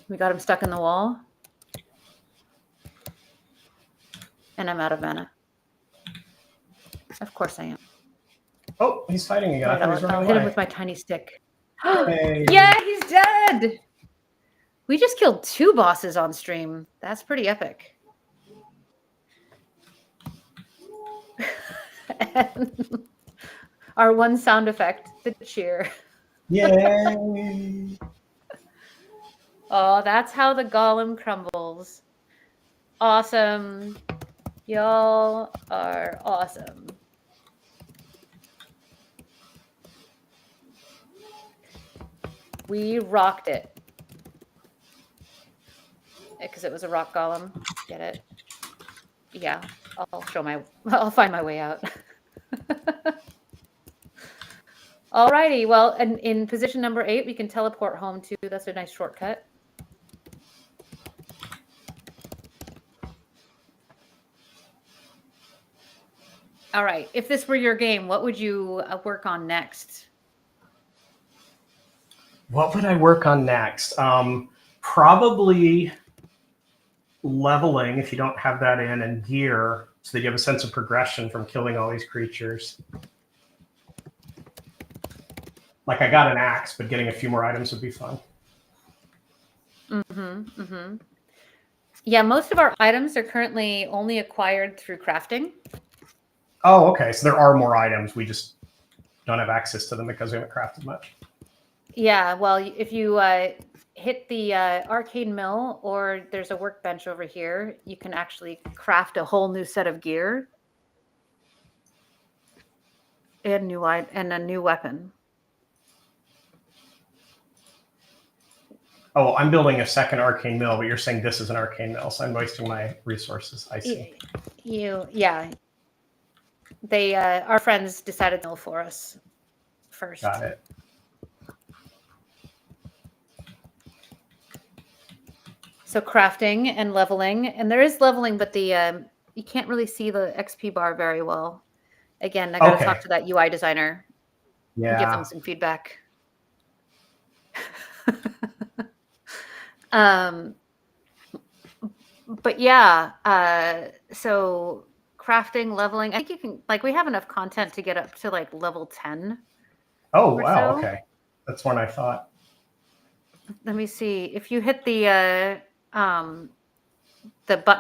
We got him stuck in the wall. And I'm out of mana. Of course I am. Oh, he's fighting again. I'll hit him with my tiny stick. Hey. Yeah, he's dead! We just killed 2 bosses on stream. That's pretty epic. And our one sound effect, the cheer. Yay! Oh, that's how the golem crumbles. Awesome. Y'all are awesome. We rocked it. Because it was a rock golem. Get it? Yeah, I'll find my way out. Alrighty, well, and in position number 8, we can teleport home too. That's a nice shortcut. All right, if this were your game, what would you work on next? What would I work on next? Probably leveling, if you don't have that in, and gear, so that you have a sense of progression from killing all these creatures. Like I got an axe, but getting a few more items would be fun. Yeah, most of our items are currently only acquired through crafting. Oh, okay. So there are more items. We just don't have access to them because we haven't crafted much. Yeah, well, if you hit the arcane mill, or there's a workbench over here, you can actually craft a whole new set of gear and a new weapon. Oh, I'm building a second arcane mill, but you're saying this is an arcane mill, so I'm wasting my resources. I see. Yeah. They our friends decided to mill for us first. Got it. So crafting and leveling, and there is leveling, but the you can't really see the XP bar very well. Again, I got to talk to that UI designer. Yeah. Give them some feedback. But yeah, so crafting, leveling. I think you can, like, we have enough content to get up to like level 10 Oh, or wow. so. Okay. That's one I thought. Let me see. If you hit the button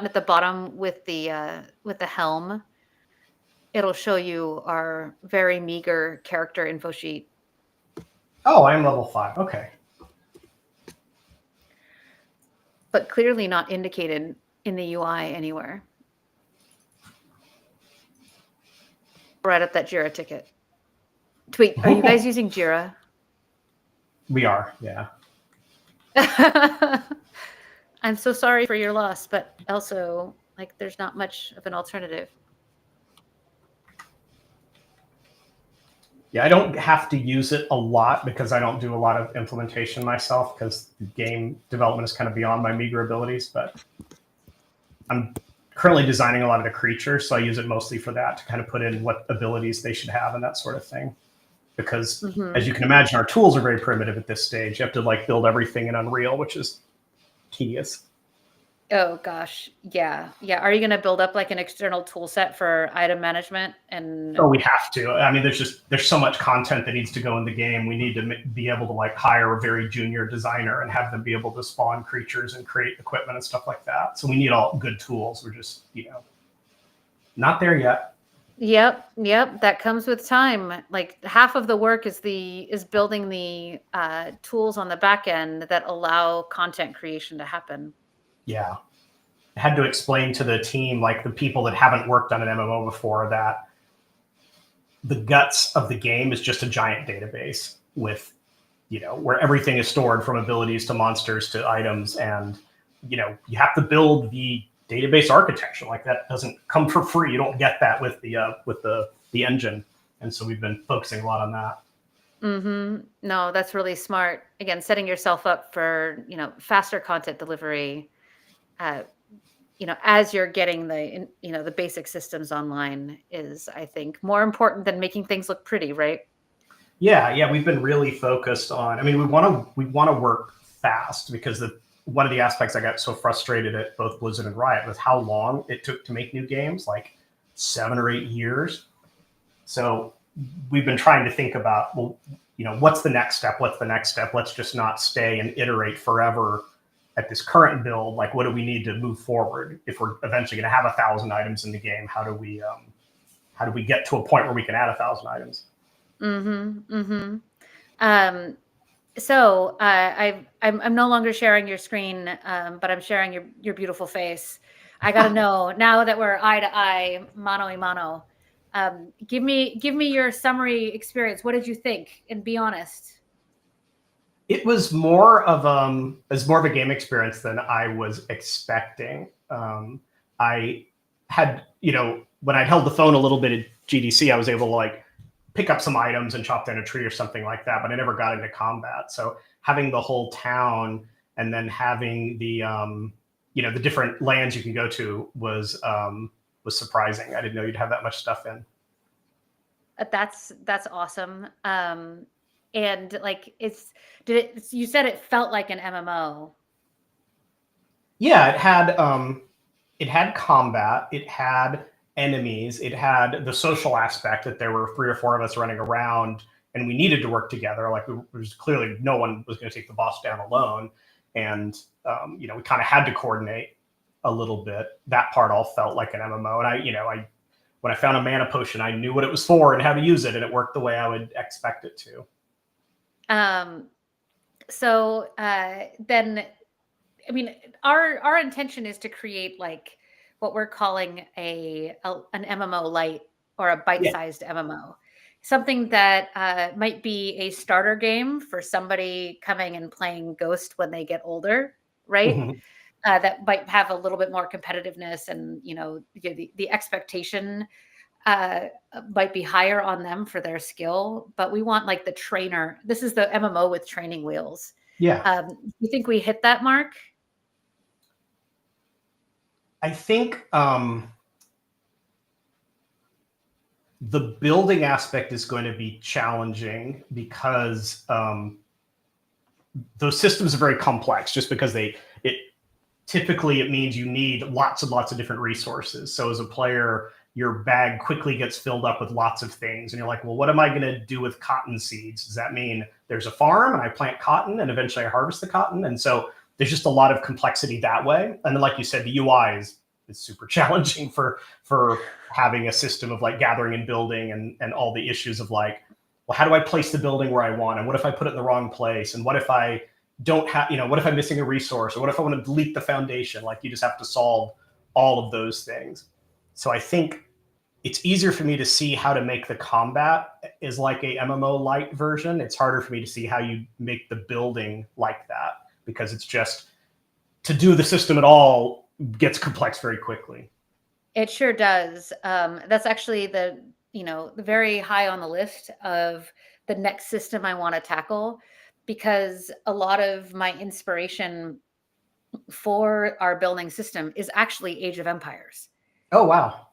at the bottom with the helm, it'll show you our very meager character info sheet. Oh, I am level 5. Okay. But clearly not indicated in the UI anywhere. Right up that Jira ticket. Wait, are you guys using Jira? We are, yeah. I'm so sorry for your loss, but also, like, there's not much of an alternative. Yeah, I don't have to use it a lot because I don't do a lot of implementation myself because game development is kind of beyond my meager abilities, but I'm currently designing a lot of the creatures, so I use it mostly for that, to kind of put in what abilities they should have and that sort of thing. Because as you can imagine, our tools are very primitive at this stage. You have to like build everything in Unreal, which is tedious. Oh gosh, yeah. Are you going to build up like an external tool set for item management? And Oh, we have to. I mean, there's so much content that needs to go in the game. We need to be able to like hire a very junior designer and have them be able to spawn creatures and create equipment and stuff like that. So we need all good tools. We're just, not there yet. Yep. That comes with time. Like half of the work is building the tools on the back end that allow content creation to happen. Yeah. I had to explain to the team, like the people that haven't worked on an MMO before, that the guts of the game is just a giant database with, where everything is stored from abilities to monsters to items. And, you have to build the database architecture. Like that doesn't come for free. You don't get that with the engine. And so we've been focusing a lot on that. No, that's really smart. Again, setting yourself up for, faster content delivery, as you're getting the basic systems online is, I think, more important than making things look pretty, right? Yeah, we've been really focused on. I mean, we want to work fast because one of the aspects I got so frustrated at both Blizzard and Riot was how long it took to make new games, like 7 or 8 years. So we've been trying to think about, well, what's the next step? What's the next step? Let's just not stay and iterate forever at this current build. Like, what do we need to move forward? If we're eventually going to have 1,000 items in the game, how do we get to a point where we can add 1,000 items? So I'm no longer sharing your screen, but I'm sharing your beautiful face. I got to know now that we're eye to eye, mano a mano. Give me your summary experience. What did you think? And be honest. It was more of a game experience than I was expecting. I had, when I'd held the phone a little bit at GDC, I was able to like pick up some items and chop down a tree or something like that, but I never got into combat. So having the whole town and then having the the different lands you can go to was surprising. I didn't know you'd have that much stuff in. That's awesome. And like you said it felt like an MMO. Yeah, it had combat, it had enemies, it had the social aspect that there were 3 or 4 of us running around and we needed to work together. Like there was clearly no one was going to take the boss down alone. And we kind of had to coordinate a little bit. That part all felt like an MMO. And when I found a mana potion, I knew what it was for and how to use it, and it worked the way I would expect it to. So then, I mean, our intention is to create like what we're calling an MMO light or a bite-sized MMO, something that might be a starter game for somebody coming and playing Ghost when they get older, right? Mm-hmm. That might have a little bit more competitiveness, and the expectation might be higher on them for their skill. But we want like the trainer. This is the MMO with training wheels. Yeah. You think we hit that mark? I think the building aspect is going to be challenging because those systems are very complex, just because typically it means you need lots and lots of different resources. So as a player, your bag quickly gets filled up with lots of things. And you're like, well, what am I going to do with cotton seeds? Does that mean there's a farm and I plant cotton and eventually I harvest the cotton? And so there's just a lot of complexity that way. And then, like you said, the UI is super challenging for having a system of like gathering and building and all the issues of like, well, how do I place the building where I want? And what if I put it in the wrong place? And what if I don't have, what if I'm missing a resource? Or what if I want to delete the foundation? Like, you just have to solve all of those things. So I think it's easier for me to see how to make the combat is like a MMO light version. It's harder for me to see how you make the building like that, because it's just, to do the system at all gets complex very quickly. It sure does. That's actually the very high on the list of the next system I want to tackle, because a lot of my inspiration for our building system is actually Age of Empires. Oh, wow.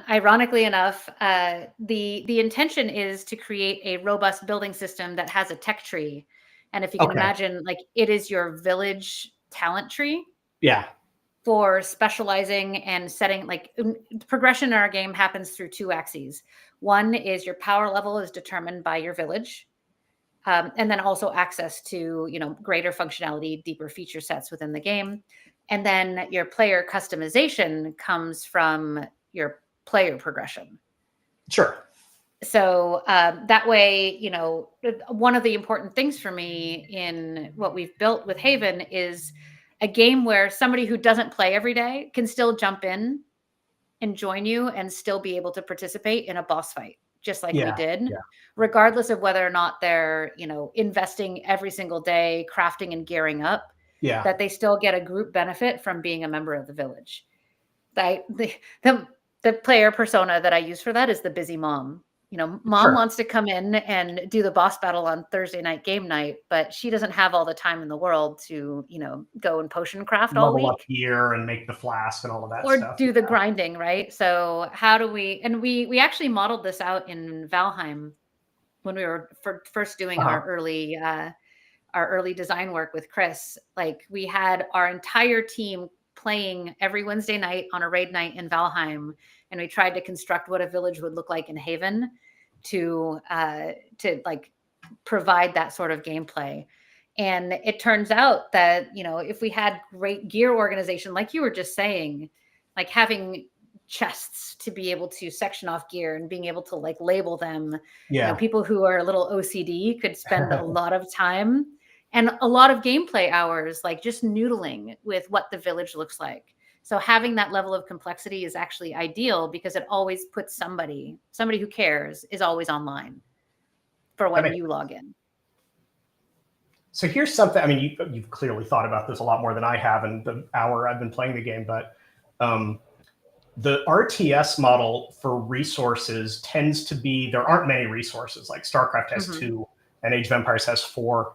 Ironically enough, the intention is to create a robust building system that has a tech tree. And if you can imagine, like, it is your village talent tree. Yeah. For specializing and setting, like, progression in our game happens through two axes. One is your power level is determined by your village. And then also access to, greater functionality, deeper feature sets within the game. And then your player customization comes from your player progression. Sure. So that way, one of the important things for me in what we've built with Haven is a game where somebody who doesn't play every day can still jump in and join you and still be able to participate in a boss fight, just like we did, regardless of whether or not they're, investing every single day, crafting and gearing up, that they still get a group benefit from being a member of the village. The player persona that I use for that is the busy mom. Mom wants to come in and do the boss battle on Thursday night game night, but she doesn't have all the time in the world to, go and potion craft all week. Level up gear and make the flask and all of that or stuff. Or do the grinding, right? So how do we, and we actually modeled this out in Valheim when we were first doing our early design work with Chris. Like, we had our entire team playing every Wednesday night on a raid night in Valheim. And we tried to construct what a village would look like in Haven to like provide that sort of gameplay. And it turns out that, if we had great gear organization, like you were just saying, like having chests to be able to section off gear and being able to like label them, people who are a little OCD could spend a lot of time and a lot of gameplay hours, like just noodling with what the village looks like. So having that level of complexity is actually ideal, because it always puts somebody who cares is always online for when you log in. So here's something, I mean, you've clearly thought about this a lot more than I have in the hour I've been playing the game, but the RTS model for resources tends to be, there aren't many resources. Like StarCraft has 2 and Age of Empires has 4.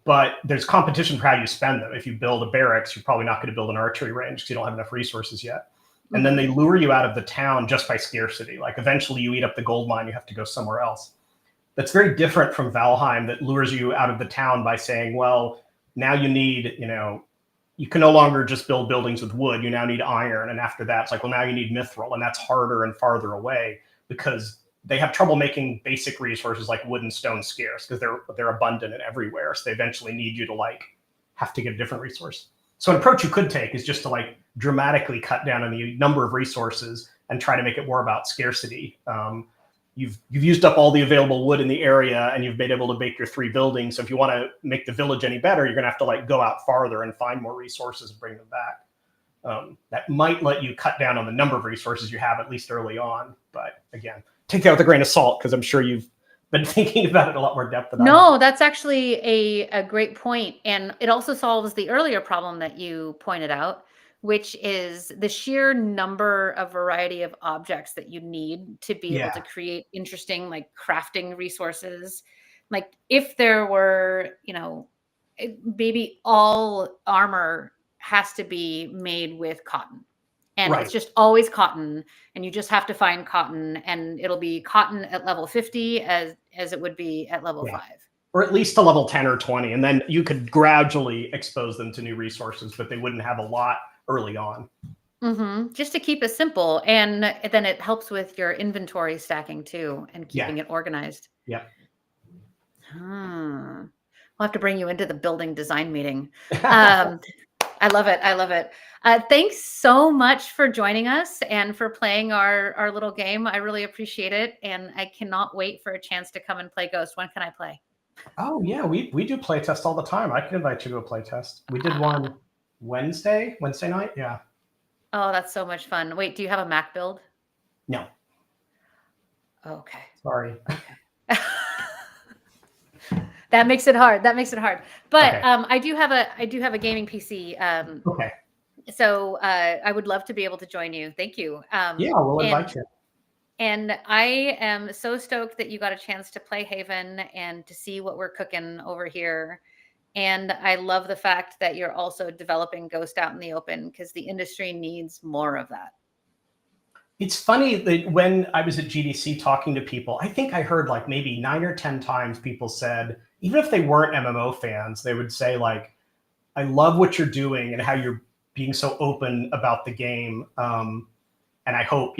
But there's competition for how you spend them. If you build a barracks, you're probably not going to build an archery range because you don't have enough resources yet. And then they lure you out of the town just by scarcity. Like, eventually you eat up the gold mine, you have to go somewhere else. That's very different from Valheim, that lures you out of the town by saying, well, now you need, you can no longer just build buildings with wood. You now need iron. And after that, it's like, well, now you need mithril. And that's harder and farther away, because they have trouble making basic resources like wood and stone scarce, because they're abundant and everywhere. So they eventually need you to like have to get a different resource. So an approach you could take is just to like dramatically cut down on the number of resources and try to make it more about scarcity. You've used up all the available wood in the area, and you've been able to make your 3 buildings. So if you want to make the village any better, you're going to have to like go out farther and find more resources and bring them back. That might let you cut down on the number of resources you have, at least early on. But again, take that with a grain of salt, because I'm sure you've been thinking about it a lot more depth than I have. No, that's actually a great point. And it also solves the earlier problem that you pointed out, which is the sheer number of variety of objects that you need to be able to create interesting, like, crafting resources. Like, if there were, maybe all armor has to be made with cotton. And it's just always cotton, and you just have to find cotton, and it'll be cotton at level 50 as it would be at level 5. Or at least to level 10 or 20. And then you could gradually expose them to new resources, but they wouldn't have a lot early on. Just to keep it simple, and then it helps with your inventory stacking too, and keeping Yeah. it organized. Yeah. We'll have to bring you into the building design meeting. I love it. I love it. Thanks so much for joining us and for playing our little game. I really appreciate it, and I cannot wait for a chance to come and play Ghost. When can I play? Oh yeah, we do playtest all the time. I can invite you to a playtest. We did one Wednesday night. Yeah. Oh, that's so much fun. Wait, do you have a Mac build? No. Okay. Sorry. Okay. That makes it hard. That makes it hard. But Okay. I do have a gaming PC. Okay. So I would love to be able to join you. Thank you. Yeah, we'll invite you. And I am so stoked that you got a chance to play Haven and to see what we're cooking over here. And I love the fact that you're also developing Ghost out in the open, because the industry needs more of that. It's funny that when I was at GDC talking to people, I think I heard like maybe 9 or 10 times people said, even if they weren't MMO fans, they would say like, I love what you're doing and how you're being so open about the game. And I hope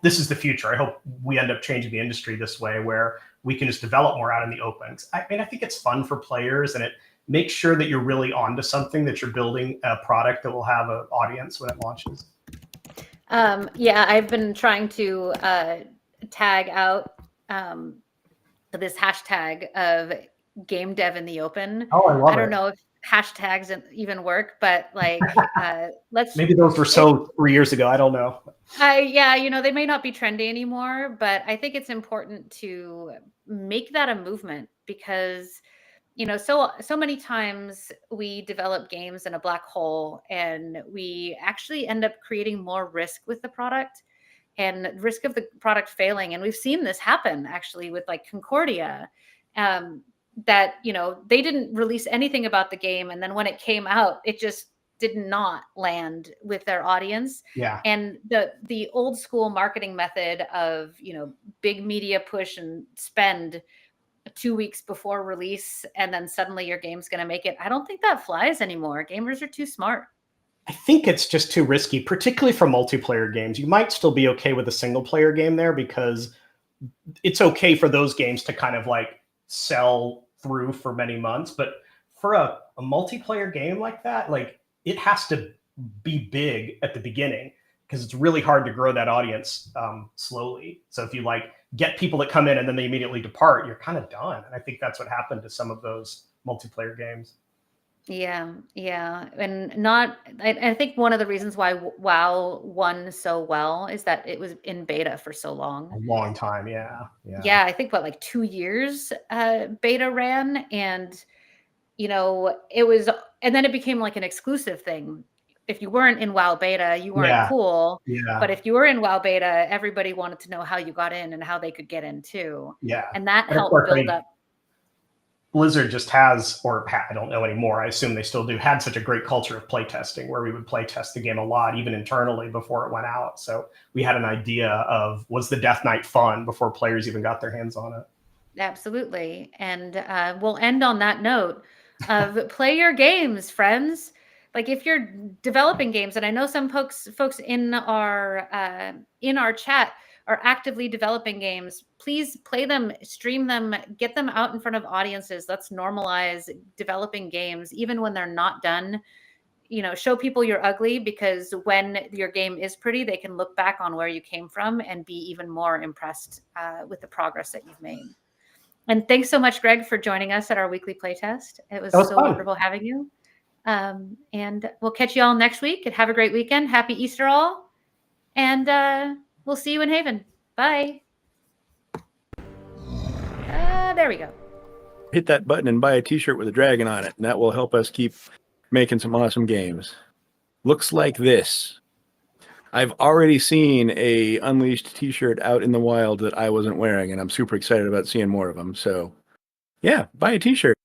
this is the future. I hope we end up changing the industry this way, where we can just develop more out in the open. I mean, I think it's fun for players, and it makes sure that you're really onto something, that you're building a product that will have an audience when it launches. Yeah, I've been trying to tag out this hashtag of game dev in the open. Oh, I love it. I don't know if hashtags even work, but like, let's. Maybe those were 3 years ago. I don't know. Yeah, they may not be trendy anymore, but I think it's important to make that a movement, because so many times we develop games in a black hole, and we actually end up creating more risk with the product and risk of the product failing. And we've seen this happen actually with like Concordia, that they didn't release anything about the game, and then when it came out, it just did not land with their audience. Yeah. And the old school marketing method of big media push and spend 2 weeks before release, and then suddenly your game's going to make it, I don't think that flies anymore. Gamers are too smart. I think it's just too risky, particularly for multiplayer games. You might still be okay with a single player game there, because it's okay for those games to kind of like sell through for many months. But for a multiplayer game like that, like, it has to be big at the beginning, because it's really hard to grow that audience slowly. So if you like get people that come in and then they immediately depart, you're kind of done. And I think that's what happened to some of those multiplayer games. Yeah. And I think one of the reasons why WoW won so well is that it was in beta for so long. A long time. Yeah. Yeah. I think like 2 years beta ran, and it was, and then it became like an exclusive thing. If you weren't in WoW beta, you weren't cool. Yeah. But if you were in WoW beta, everybody wanted to know how you got in and how they could get in too. Yeah. And that helped build up. Blizzard just has, or I don't know anymore, I assume they still do, had such a great culture of playtesting, where we would playtest the game a lot, even internally, before it went out. So we had an idea of, was the Death Knight fun, before players even got their hands on it. Absolutely. And we'll end on that note of play your games, friends. Like, if you're developing games, and I know some folks in our chat are actively developing games, please play them, stream them, get them out in front of audiences. Let's normalize developing games, even when they're not done. Show people you're ugly, because when your game is pretty, they can look back on where you came from and be even more impressed with the progress that you've made. And thanks so much, Greg, for joining us at our weekly playtest. It was so wonderful having you. And we'll catch you all next week, and have a great weekend. Happy Easter all. And we'll see you in Haven. Bye. There we go. Hit that button and buy a t-shirt with a dragon on it, and that will help us keep making some awesome games. Looks like this. I've already seen a Unleashed t-shirt out in the wild that I wasn't wearing, and I'm super excited about seeing more of them. So yeah, buy a t-shirt.